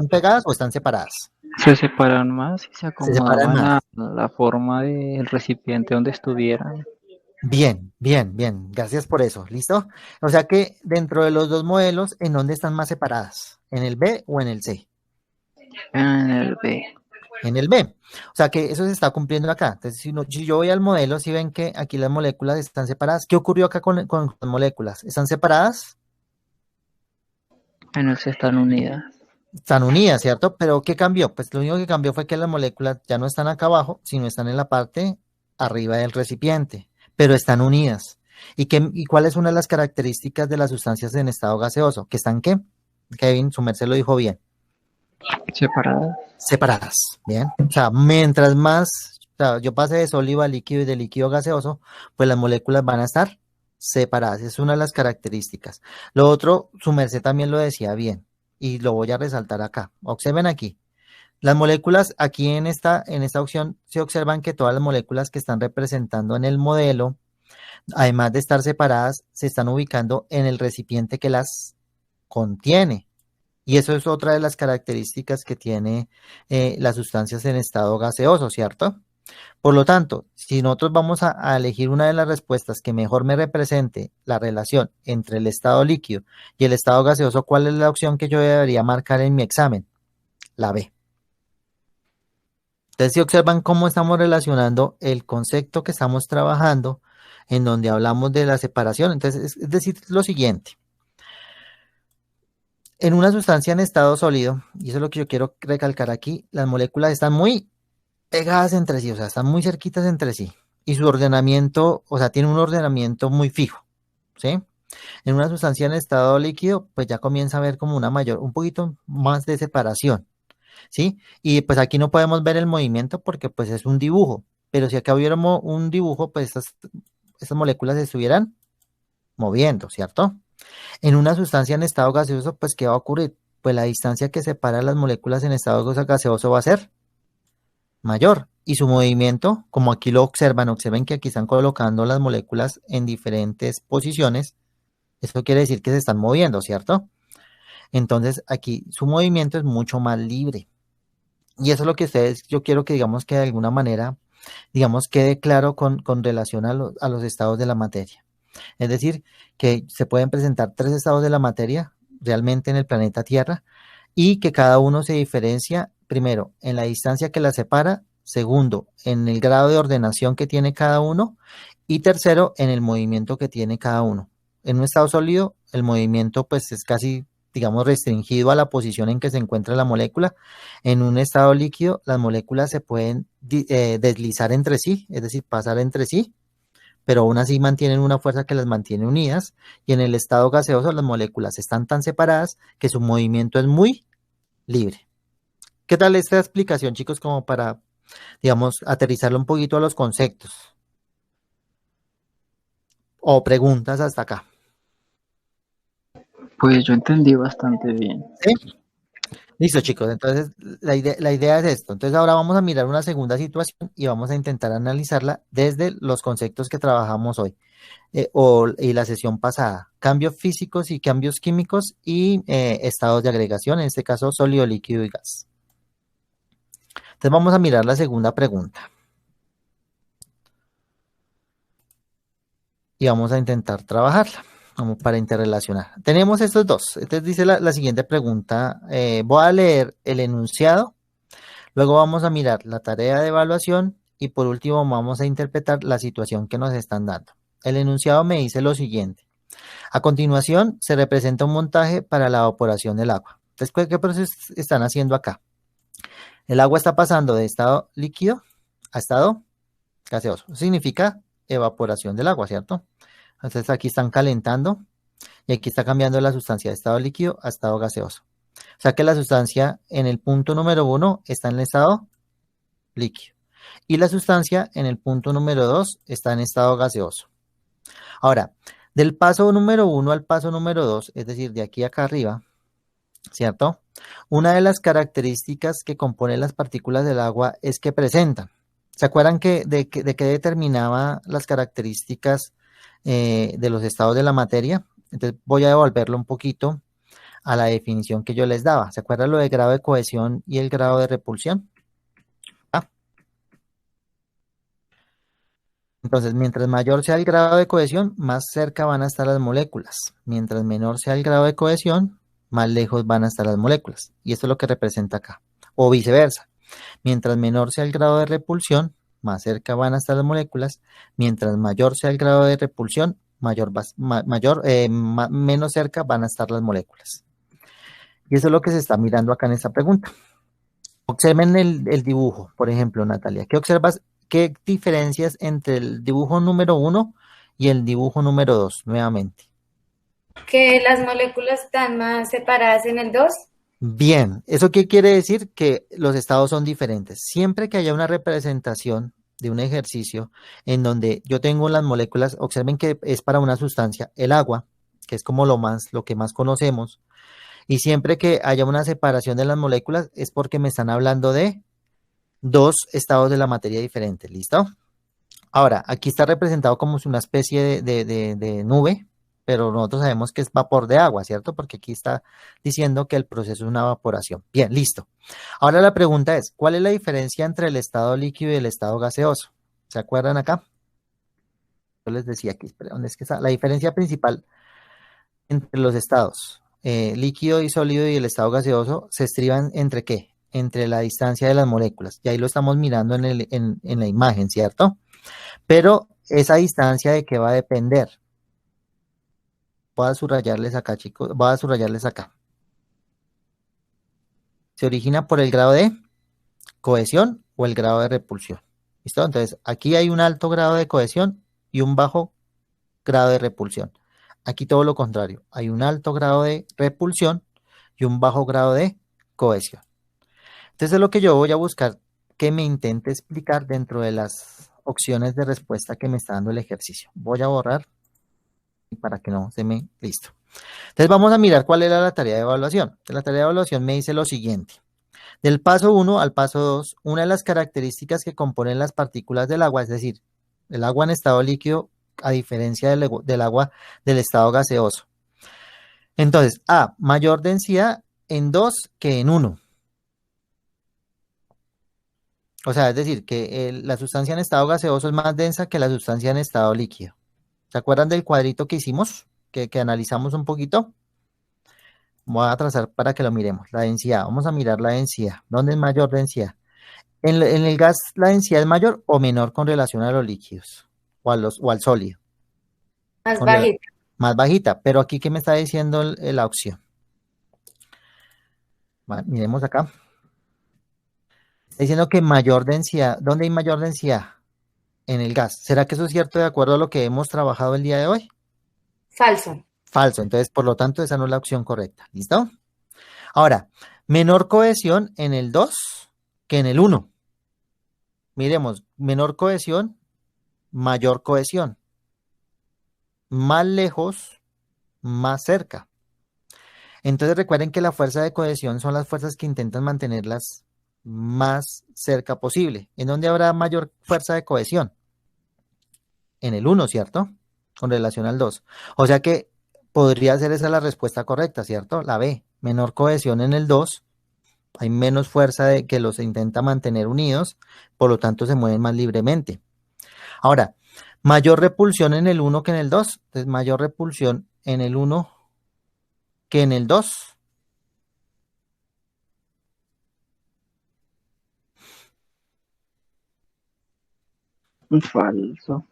pegadas o están separadas? Se separan más y se Se separan acomodaban más. a la forma del recipiente donde estuvieran. Bien, bien, bien. Gracias por eso. ¿Listo? O sea que dentro de los dos modelos, ¿en dónde están más separadas? ¿En el B o en el C? En el B. En el B. O sea que eso se está cumpliendo acá. Entonces, si yo voy al modelo, si ven que aquí las moléculas están separadas. ¿Qué ocurrió acá con las moléculas? ¿Están separadas? En el C están unidas. Están unidas, ¿cierto? Pero ¿qué cambió? Pues lo único que cambió fue que las moléculas ya no están acá abajo, sino están en la parte arriba del recipiente, pero están unidas. ¿Y cuál es una de las características de las sustancias en estado gaseoso? ¿Que están qué? Kevin, su merced lo dijo bien. Separadas. Separadas, ¿bien? O sea, mientras más, o sea, yo pase de sólido a líquido y de líquido a gaseoso, pues las moléculas van a estar separadas. Es una de las características. Lo otro, su merced también lo decía bien, y lo voy a resaltar acá. Observen aquí. Las moléculas aquí en esta opción se observan que todas las moléculas que están representando en el modelo, además de estar separadas, se están ubicando en el recipiente que las contiene. Y eso es otra de las características que tiene las sustancias en estado gaseoso, ¿cierto? Por lo tanto, si nosotros vamos a elegir una de las respuestas que mejor me represente la relación entre el estado líquido y el estado gaseoso, ¿cuál es la opción que yo debería marcar en mi examen? La B. Entonces, si observan cómo estamos relacionando el concepto que estamos trabajando, en donde hablamos de la separación, entonces es decir lo siguiente. En una sustancia en estado sólido, y eso es lo que yo quiero recalcar aquí, las moléculas están muy pegadas entre sí, o sea, están muy cerquitas entre sí. Y su ordenamiento, o sea, tiene un ordenamiento muy fijo, ¿sí? En una sustancia en estado líquido, pues ya comienza a haber como un poquito más de separación, ¿sí? Y pues aquí no podemos ver el movimiento porque pues es un dibujo, pero si acá hubiera un dibujo, pues estas moléculas se estuvieran moviendo, ¿cierto? En una sustancia en estado gaseoso, pues ¿qué va a ocurrir? Pues la distancia que separa las moléculas en estado gaseoso va a ser mayor. Y su movimiento, como aquí lo observen que aquí están colocando las moléculas en diferentes posiciones, eso quiere decir que se están moviendo, ¿cierto? Entonces aquí su movimiento es mucho más libre. Y eso es lo que yo quiero que digamos que de alguna manera, digamos, quede claro con relación a los estados de la materia. Es decir, que se pueden presentar tres estados de la materia realmente en el planeta Tierra y que cada uno se diferencia, primero, en la distancia que la separa, segundo, en el grado de ordenación que tiene cada uno y tercero, en el movimiento que tiene cada uno. En un estado sólido, el movimiento pues es casi, digamos, restringido a la posición en que se encuentra la molécula. En un estado líquido, las moléculas se pueden deslizar entre sí, es decir, pasar entre sí, pero aún así mantienen una fuerza que las mantiene unidas, y en el estado gaseoso las moléculas están tan separadas que su movimiento es muy libre. ¿Qué tal esta explicación, chicos, como para, digamos, aterrizarlo un poquito a los conceptos? O preguntas hasta acá. Pues yo entendí bastante bien. ¿Sí? Listo, chicos. Entonces, la idea es esto. Entonces, ahora vamos a mirar una segunda situación y vamos a intentar analizarla desde los conceptos que trabajamos hoy. Y la sesión pasada, cambios físicos y cambios químicos y estados de agregación, en este caso sólido, líquido y gas. Entonces vamos a mirar la segunda pregunta y vamos a intentar trabajarla como para interrelacionar. Tenemos estos dos. Entonces dice la siguiente pregunta, voy a leer el enunciado, luego vamos a mirar la tarea de evaluación y por último vamos a interpretar la situación que nos están dando. El enunciado me dice lo siguiente. A continuación, se representa un montaje para la evaporación del agua. Entonces, ¿qué proceso están haciendo acá? El agua está pasando de estado líquido a estado gaseoso. Eso significa evaporación del agua, ¿cierto? Entonces, aquí están calentando y aquí está cambiando la sustancia de estado líquido a estado gaseoso. O sea que la sustancia en el punto número 1 está en el estado líquido. y la sustancia en el punto número 2 está en estado gaseoso. Ahora, del paso número 1 al paso número 2, es decir, de aquí acá arriba, ¿cierto? Una de las características que componen las partículas del agua es que presentan. ¿Se acuerdan de qué determinaba las características de los estados de la materia? Entonces voy a devolverlo un poquito a la definición que yo les daba. ¿Se acuerdan lo de grado de cohesión y el grado de repulsión? Entonces, mientras mayor sea el grado de cohesión, más cerca van a estar las moléculas. Mientras menor sea el grado de cohesión, más lejos van a estar las moléculas. Y esto es lo que representa acá. O viceversa. Mientras menor sea el grado de repulsión, más cerca van a estar las moléculas. Mientras mayor sea el grado de repulsión, menos cerca van a estar las moléculas. Y eso es lo que se está mirando acá en esta pregunta. Observen el dibujo, por ejemplo, Natalia. ¿Qué observas? ¿Qué diferencias entre el dibujo número 1 y el dibujo número 2? Nuevamente. Que las moléculas están más separadas en el 2. Bien, ¿eso qué quiere decir? Que los estados son diferentes. Siempre que haya una representación de un ejercicio en donde yo tengo las moléculas, observen que es para una sustancia, el agua, que es como lo que más conocemos, y siempre que haya una separación de las moléculas es porque me están hablando de dos estados de la materia diferentes, ¿listo? Ahora, aquí está representado como si una especie de nube, pero nosotros sabemos que es vapor de agua, ¿cierto? Porque aquí está diciendo que el proceso es una evaporación. Bien, listo. Ahora la pregunta es, ¿cuál es la diferencia entre el estado líquido y el estado gaseoso? ¿Se acuerdan acá? Yo les decía aquí, espera, ¿dónde es que está? La diferencia principal entre los estados líquido y sólido y el estado gaseoso se estriban entre ¿qué? Entre la distancia de las moléculas. Y ahí lo estamos mirando en la imagen, ¿cierto? Pero esa distancia de qué va a depender. Voy a subrayarles acá, chicos. Voy a subrayarles acá. Se origina por el grado de cohesión o el grado de repulsión. ¿Listo? Entonces, aquí hay un alto grado de cohesión y un bajo grado de repulsión. Aquí todo lo contrario. Hay un alto grado de repulsión y un bajo grado de cohesión. Entonces, es lo que yo voy a buscar que me intente explicar dentro de las opciones de respuesta que me está dando el ejercicio. Voy a borrar para que no se me... Listo. Entonces vamos a mirar cuál era la tarea de evaluación. La tarea de evaluación me dice lo siguiente. Del paso 1 al paso 2, una de las características que componen las partículas del agua, es decir, el agua en estado líquido a diferencia del agua del estado gaseoso. Entonces, A, mayor densidad en 2 que en 1. O sea, es decir, que la sustancia en estado gaseoso es más densa que la sustancia en estado líquido. ¿Se acuerdan del cuadrito que hicimos, que analizamos un poquito? Voy a trazar para que lo miremos. La densidad, vamos a mirar la densidad. ¿Dónde es mayor densidad? En el gas la densidad es mayor o menor con relación a los líquidos o al sólido. Más bajita. Más bajita, pero aquí ¿qué me está diciendo la opción? Vale, miremos acá. Está diciendo que mayor densidad. ¿Dónde hay mayor densidad? En el gas. ¿Será que eso es cierto de acuerdo a lo que hemos trabajado el día de hoy? Falso. Falso. Entonces, por lo tanto, esa no es la opción correcta. ¿Listo? Ahora, menor cohesión en el 2 que en el 1. Miremos, menor cohesión, mayor cohesión. Más lejos, más cerca. Entonces recuerden que la fuerza de cohesión son las fuerzas que intentan mantenerlas más cerca posible. ¿En dónde habrá mayor fuerza de cohesión? En el 1, ¿cierto? Con relación al 2. O sea que podría ser esa la respuesta correcta, ¿cierto? La B. Menor cohesión en el 2. Hay menos fuerza de que los intenta mantener unidos, por lo tanto se mueven más libremente. Ahora, mayor repulsión en el 1 que en el 2. Entonces, mayor repulsión en el 1 que en el 2. Falso.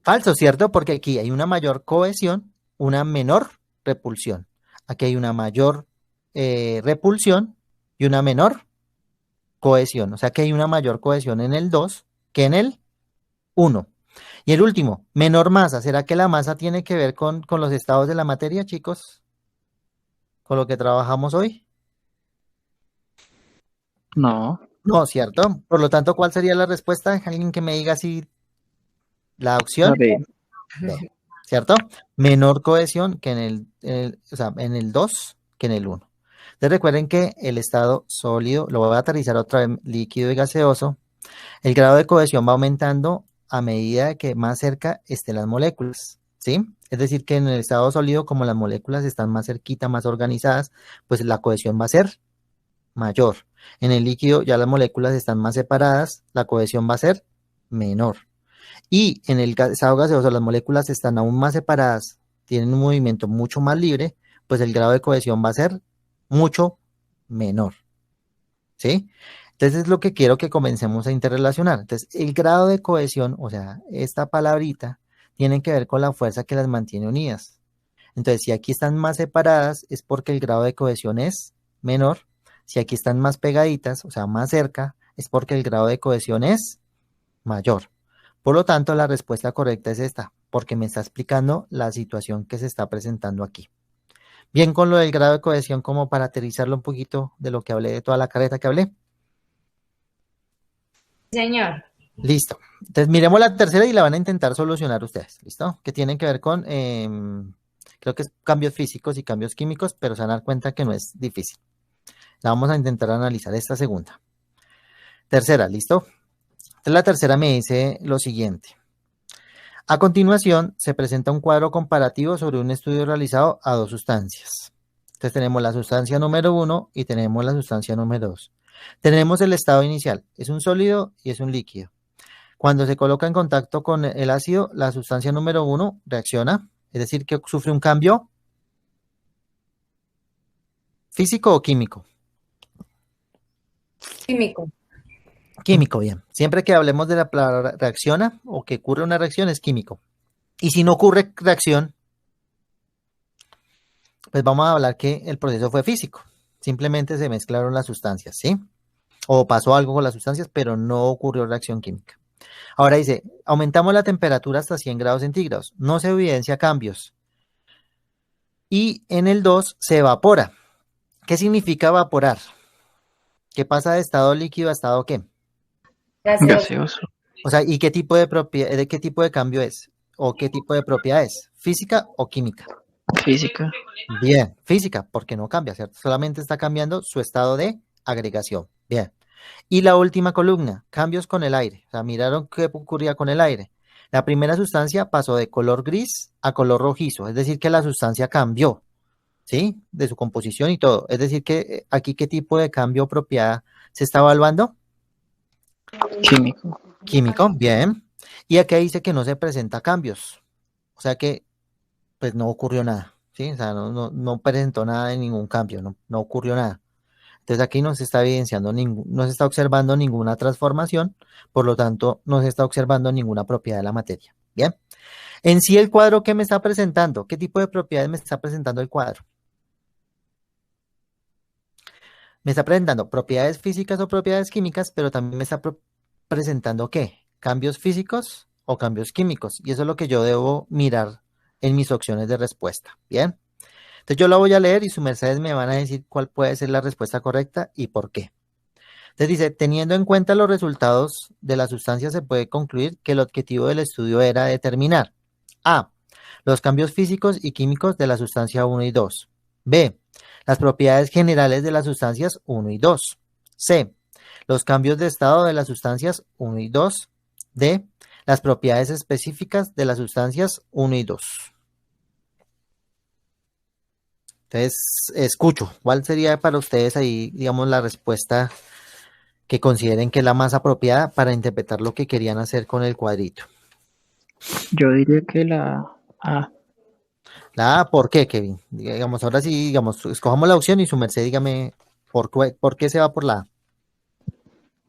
Falso, ¿cierto? Porque aquí hay una mayor cohesión, una menor repulsión. Aquí hay una mayor repulsión y una menor cohesión. O sea que hay una mayor cohesión en el 2 que en el 1. Y el último, menor masa. ¿Será que la masa tiene que ver con los estados de la materia, chicos? Con lo que trabajamos hoy. No. No, ¿cierto? Por lo tanto, ¿cuál sería la respuesta? Alguien que me diga si la A opción ver, B, ¿cierto? Menor cohesión que o sea, en el 2 que en el 1. Entonces recuerden que el estado sólido, lo voy a aterrizar otra vez, líquido y gaseoso, el grado de cohesión va aumentando a medida de que más cerca estén las moléculas, ¿sí? Es decir, que en el estado sólido, como las moléculas están más cerquita, más organizadas, pues la cohesión va a ser mayor. En el líquido ya las moléculas están más separadas, la cohesión va a ser menor. Y en el estado gaseoso las moléculas están aún más separadas, tienen un movimiento mucho más libre, pues el grado de cohesión va a ser mucho menor. ¿Sí? Entonces es lo que quiero que comencemos a interrelacionar. Entonces, el grado de cohesión, o sea, esta palabrita, tiene que ver con la fuerza que las mantiene unidas. Entonces, si aquí están más separadas, es porque el grado de cohesión es menor. Si aquí están más pegaditas, o sea, más cerca, es porque el grado de cohesión es mayor. Por lo tanto, la respuesta correcta es esta, porque me está explicando la situación que se está presentando aquí. Bien con lo del grado de cohesión, como para aterrizarlo un poquito de lo que hablé, de toda la careta que hablé. Señor. Listo. Entonces miremos la tercera y la van a intentar solucionar ustedes. ¿Listo? Que tienen que ver con, creo que es cambios físicos y cambios químicos, pero se van a dar cuenta que no es difícil. La vamos a intentar analizar esta segunda. Tercera, ¿listo? Entonces la tercera me dice lo siguiente. A continuación, se presenta un cuadro comparativo sobre un estudio realizado a dos sustancias. Entonces tenemos la sustancia número 1 y tenemos la sustancia número 2. Tenemos el estado inicial, es un sólido y es un líquido. Cuando se coloca en contacto con el ácido, la sustancia número 1 reacciona, es decir, que sufre un cambio físico o químico. Químico. Químico, bien. Siempre que hablemos de la palabra reacciona o que ocurre una reacción es químico. Y si no ocurre reacción, pues vamos a hablar que el proceso fue físico. Simplemente se mezclaron las sustancias, ¿sí? O pasó algo con las sustancias, pero no ocurrió reacción química. Ahora dice, aumentamos la temperatura hasta 100 grados centígrados. No se evidencia cambios. Y en el 2 se evapora. ¿Qué significa evaporar? ¿Qué pasa de estado líquido a estado qué? Gaseoso. gaseoso, O sea, ¿y qué tipo de propiedad, de qué tipo de cambio es? ¿O qué tipo de propiedad es? ¿Física o química? física, Bien, física, porque no cambia, ¿cierto? Solamente está cambiando su estado de agregación. Bien. Y la última columna, cambios con el aire. O sea, miraron qué ocurría con el aire. La primera sustancia pasó de color gris a color rojizo, es decir, que la sustancia cambió, ¿sí? De su composición y todo. Es decir, que aquí qué tipo de cambio o propiedad se está evaluando. químico, Químico, bien. Y aquí dice que no se presenta cambios. O sea que, pues no ocurrió nada, ¿sí? O sea, no presentó nada de ningún cambio, no ocurrió nada. Entonces aquí no se está evidenciando no se está observando ninguna transformación, por lo tanto, no se está observando ninguna propiedad de la materia. Bien. En sí, el cuadro que me está presentando, ¿qué tipo de propiedades me está presentando el cuadro? Me está presentando propiedades físicas o propiedades químicas, pero también me está presentando ¿qué? Cambios físicos o cambios químicos. Y eso es lo que yo debo mirar en mis opciones de respuesta. Bien. Entonces yo la voy a leer y sus mercedes me van a decir cuál puede ser la respuesta correcta y por qué. Entonces dice, teniendo en cuenta los resultados de la sustancia, se puede concluir que el objetivo del estudio era determinar A. Los cambios físicos y químicos de la sustancia 1 y 2. B. Las propiedades generales de las sustancias 1 y 2. C. Los cambios de estado de las sustancias 1 y 2. D. Las propiedades específicas de las sustancias 1 y 2. Entonces, escucho. ¿Cuál sería para ustedes ahí, digamos, la respuesta que consideren que es la más apropiada para interpretar lo que querían hacer con el cuadrito? yo diría que la A, La A, ¿por qué, Kevin? Digamos, ahora sí, digamos, escojamos la opción y su merced, dígame, ¿por qué se va por la A?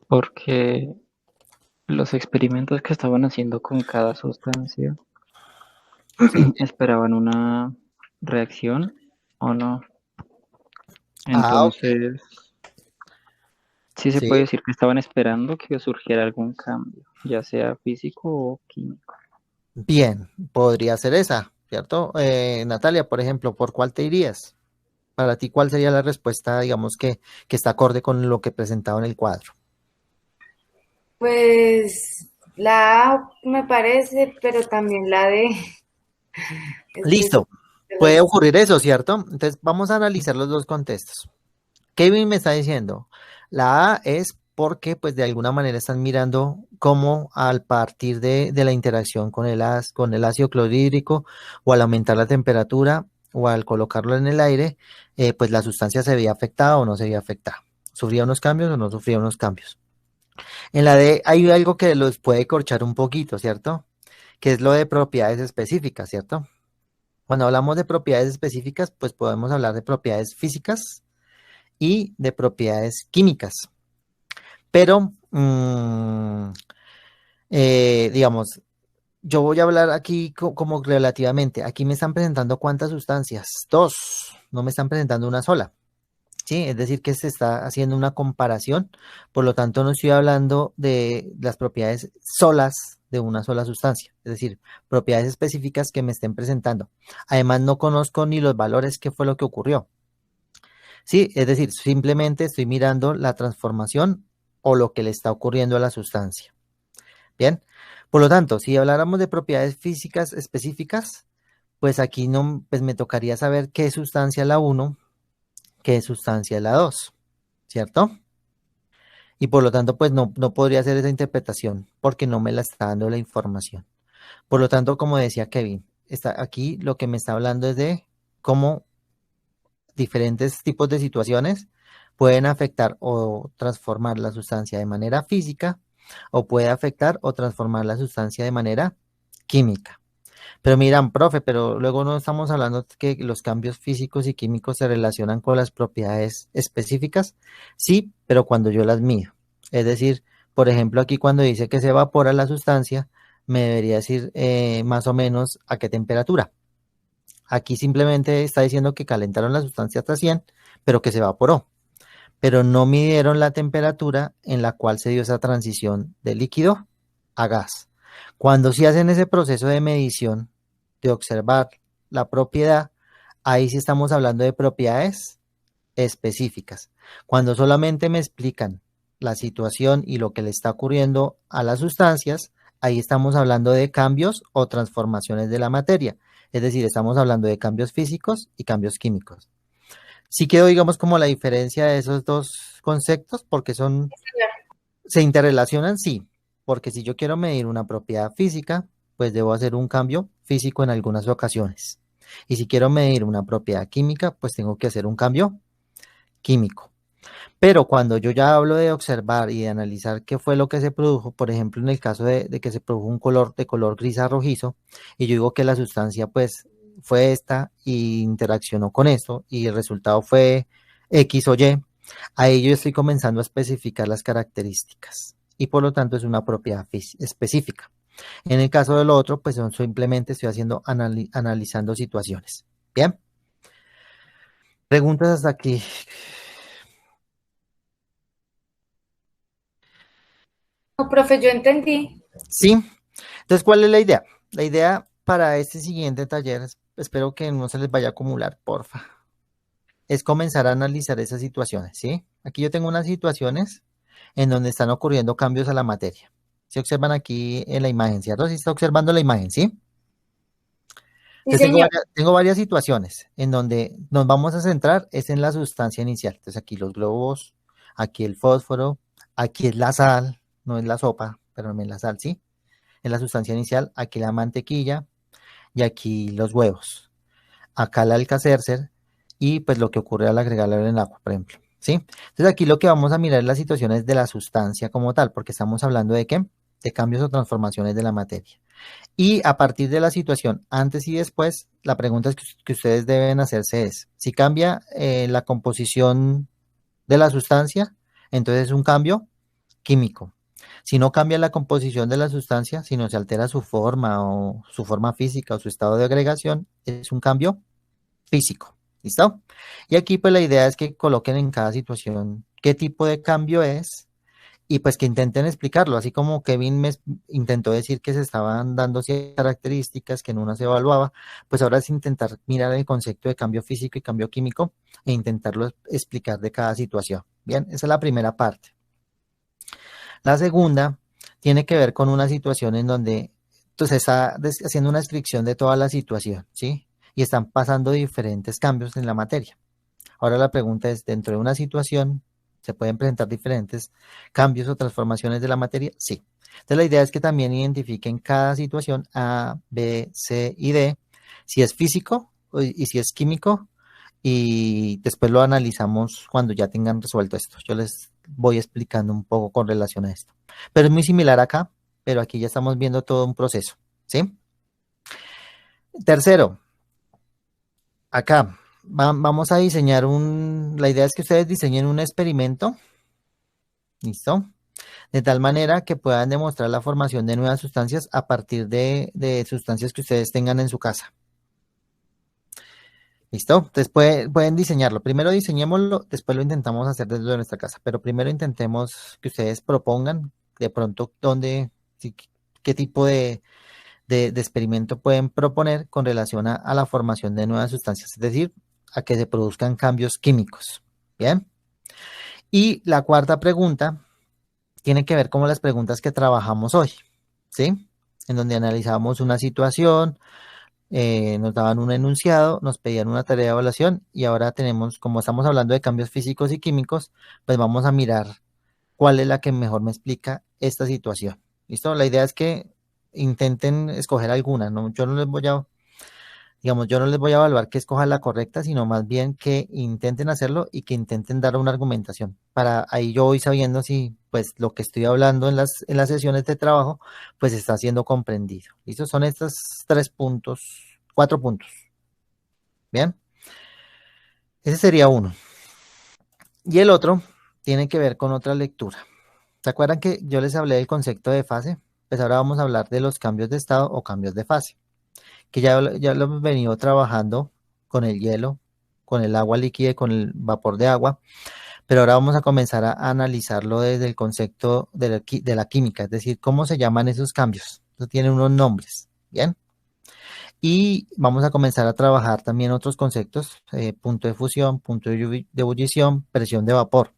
porque los experimentos que estaban haciendo con cada sustancia Sí. esperaban una reacción o no. Ah, ok. Entonces, sí se puede Sí. decir que estaban esperando que surgiera algún cambio, ya sea físico o químico. Bien, podría ser esa, ¿cierto? Natalia, por ejemplo, ¿por cuál te irías? Para ti, ¿cuál sería la respuesta, digamos, que está acorde con lo que presentaba en el cuadro? Pues la A me parece, pero también la D. Estoy Listo, de puede las... ocurrir eso, ¿cierto? Entonces vamos a analizar los dos contextos. Kevin me está diciendo, la A es porque pues de alguna manera están mirando cómo al partir de la interacción con el ácido clorhídrico o al aumentar la temperatura o al colocarlo en el aire, pues la sustancia se veía afectada o no se veía afectada. ¿Sufría unos cambios o no sufría unos cambios? En la D hay algo que los puede corchar un poquito, ¿cierto? Que es lo de propiedades específicas, ¿cierto? Cuando hablamos de propiedades específicas, pues podemos hablar de propiedades físicas y de propiedades químicas. Pero, digamos, yo voy a hablar aquí como relativamente. Aquí me están presentando cuántas sustancias. Dos, no me están presentando una sola. Sí, es decir, que se está haciendo una comparación. Por lo tanto, no estoy hablando de las propiedades solas de una sola sustancia. Es decir, propiedades específicas que me estén presentando. Además, no conozco ni los valores, qué fue lo que ocurrió. Sí, es decir, simplemente estoy mirando la transformación o lo que le está ocurriendo a la sustancia. Bien, por lo tanto, si habláramos de propiedades físicas específicas, pues aquí no, pues me tocaría saber qué sustancia es la uno, qué sustancia es la 2, ¿cierto? Y por lo tanto, pues no podría hacer esa interpretación porque no me la está dando la información. Por lo tanto, como decía Kevin, está aquí lo que me está hablando es de cómo diferentes tipos de situaciones pueden afectar o transformar la sustancia de manera física o puede afectar o transformar la sustancia de manera química. Pero miran, profe, pero luego no estamos hablando que los cambios físicos y químicos se relacionan con las propiedades específicas. Sí, pero cuando yo las mido. Es decir, por ejemplo, aquí cuando dice que se evapora la sustancia, me debería decir más o menos a qué temperatura. Aquí simplemente está diciendo que calentaron la sustancia hasta 100, pero que se evaporó. Pero no midieron la temperatura en la cual se dio esa transición de líquido a gas. Cuando sí hacen ese proceso de medición, de observar la propiedad, ahí sí estamos hablando de propiedades específicas. Cuando solamente me explican la situación y lo que le está ocurriendo a las sustancias, ahí estamos hablando de cambios o transformaciones de la materia. Es decir, estamos hablando de cambios físicos y cambios químicos. Sí quedó, digamos, como la diferencia de esos dos conceptos, porque se interrelacionan, sí, porque si yo quiero medir una propiedad física, pues debo hacer un cambio físico en algunas ocasiones. Y si quiero medir una propiedad química, pues tengo que hacer un cambio químico. Pero cuando yo ya hablo de observar y de analizar qué fue lo que se produjo, por ejemplo, en el caso de que se produjo un color de color gris a rojizo, y yo digo que la sustancia pues fue esta y interaccionó con esto y el resultado fue X o Y, ahí yo estoy comenzando a especificar las características y por lo tanto es una propiedad específica. En el caso de lo otro, pues simplemente estoy haciendo analizando situaciones. Bien, preguntas hasta aquí. No, profe, yo entendí. Sí, entonces, ¿cuál es la idea? La idea para este siguiente taller, espero que no se les vaya a acumular, porfa, es comenzar a analizar esas situaciones, ¿sí? Aquí yo tengo unas situaciones en donde están ocurriendo cambios a la materia. Se observan aquí en la imagen, ¿cierto? Sí está observando la imagen, ¿sí? Sí, Entonces señor. tengo varias situaciones en donde nos vamos a centrar, es en la sustancia inicial. Entonces aquí los globos, aquí el fósforo, aquí es la sal, no es la sopa, pero es la sal, ¿sí? Es la sustancia inicial, aquí la mantequilla, y aquí los huevos. Acá el Alka-Seltzer y pues lo que ocurre al agregarlo en el agua, por ejemplo. ¿Sí? Entonces aquí lo que vamos a mirar es las situaciones de la sustancia como tal, porque estamos hablando de qué? De cambios o transformaciones de la materia. Y a partir de la situación antes y después, la pregunta que ustedes deben hacerse es, si cambia la composición de la sustancia, entonces es un cambio químico. Si no cambia la composición de la sustancia, si no se altera su forma o su forma física o su estado de agregación, es un cambio físico. ¿Listo? Y aquí pues la idea es que coloquen en cada situación qué tipo de cambio es y pues que intenten explicarlo, así como Kevin me intentó decir que se estaban dando ciertas características que en una se evaluaba, pues ahora es intentar mirar el concepto de cambio físico y cambio químico e intentarlo explicar de cada situación. Bien, esa es la primera parte. La segunda tiene que ver con una situación en donde entonces está haciendo una descripción de toda la situación, ¿sí? Y están pasando diferentes cambios en la materia. Ahora la pregunta es, dentro de una situación, ¿se pueden presentar diferentes cambios o transformaciones de la materia? Sí. Entonces la idea es que también identifiquen cada situación A, B, C y D, si es físico y si es químico, y después lo analizamos cuando ya tengan resuelto esto. Yo les voy explicando un poco con relación a esto. Pero es muy similar acá, pero aquí ya estamos viendo todo un proceso, ¿sí? Tercero, acá vamos a diseñar la idea es que ustedes diseñen un experimento, ¿listo? De tal manera que puedan demostrar la formación de nuevas sustancias a partir de sustancias que ustedes tengan en su casa. ¿Listo? Entonces pueden diseñarlo. Primero diseñémoslo, después lo intentamos hacer desde nuestra casa, pero primero intentemos que ustedes propongan de pronto qué tipo de experimento pueden proponer con relación a la formación de nuevas sustancias, es decir, a que se produzcan cambios químicos. Bien. Y la cuarta pregunta tiene que ver con las preguntas que trabajamos hoy, ¿sí? En donde analizamos una situación, nos daban un enunciado, nos pedían una tarea de evaluación y ahora tenemos, como estamos hablando de cambios físicos y químicos, pues vamos a mirar cuál es la que mejor me explica esta situación. ¿Listo? La idea es que intenten escoger alguna, ¿no? Yo no les voy a, digamos, yo no les voy a evaluar que escojan la correcta, sino más bien que intenten hacerlo y que intenten dar una argumentación. Para ahí yo voy sabiendo si, pues, lo que estoy hablando en las sesiones de trabajo, pues está siendo comprendido. ¿Listo? Son estos 3 puntos, 4 puntos. Bien, ese sería uno. Y el otro tiene que ver con otra lectura. ¿Se acuerdan que yo les hablé del concepto de fase? Pues ahora vamos a hablar de los cambios de estado o cambios de fase, que ya lo hemos venido trabajando con el hielo, con el agua líquida y con el vapor de agua, pero ahora vamos a comenzar a analizarlo desde el concepto de la química, es decir, cómo se llaman esos cambios. Eso tiene unos nombres, ¿bien? Y vamos a comenzar a trabajar también otros conceptos, punto de fusión, punto de ebullición, presión de vapor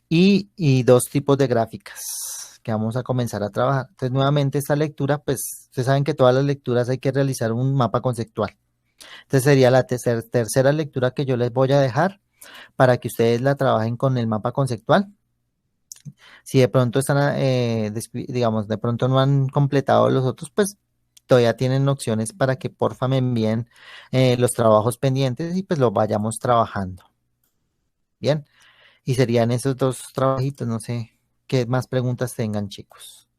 y 2 tipos de gráficas que vamos a comenzar a trabajar. Entonces, nuevamente esta lectura, pues ustedes saben que todas las lecturas hay que realizar un mapa conceptual. Entonces sería la tercera lectura que yo les voy a dejar para que ustedes la trabajen con el mapa conceptual. Si de pronto están, digamos, de pronto no han completado los otros, pues todavía tienen opciones para que porfa me envíen los trabajos pendientes y pues los vayamos trabajando. Bien, y serían esos 2 trabajitos, no sé qué más preguntas tengan, chicos.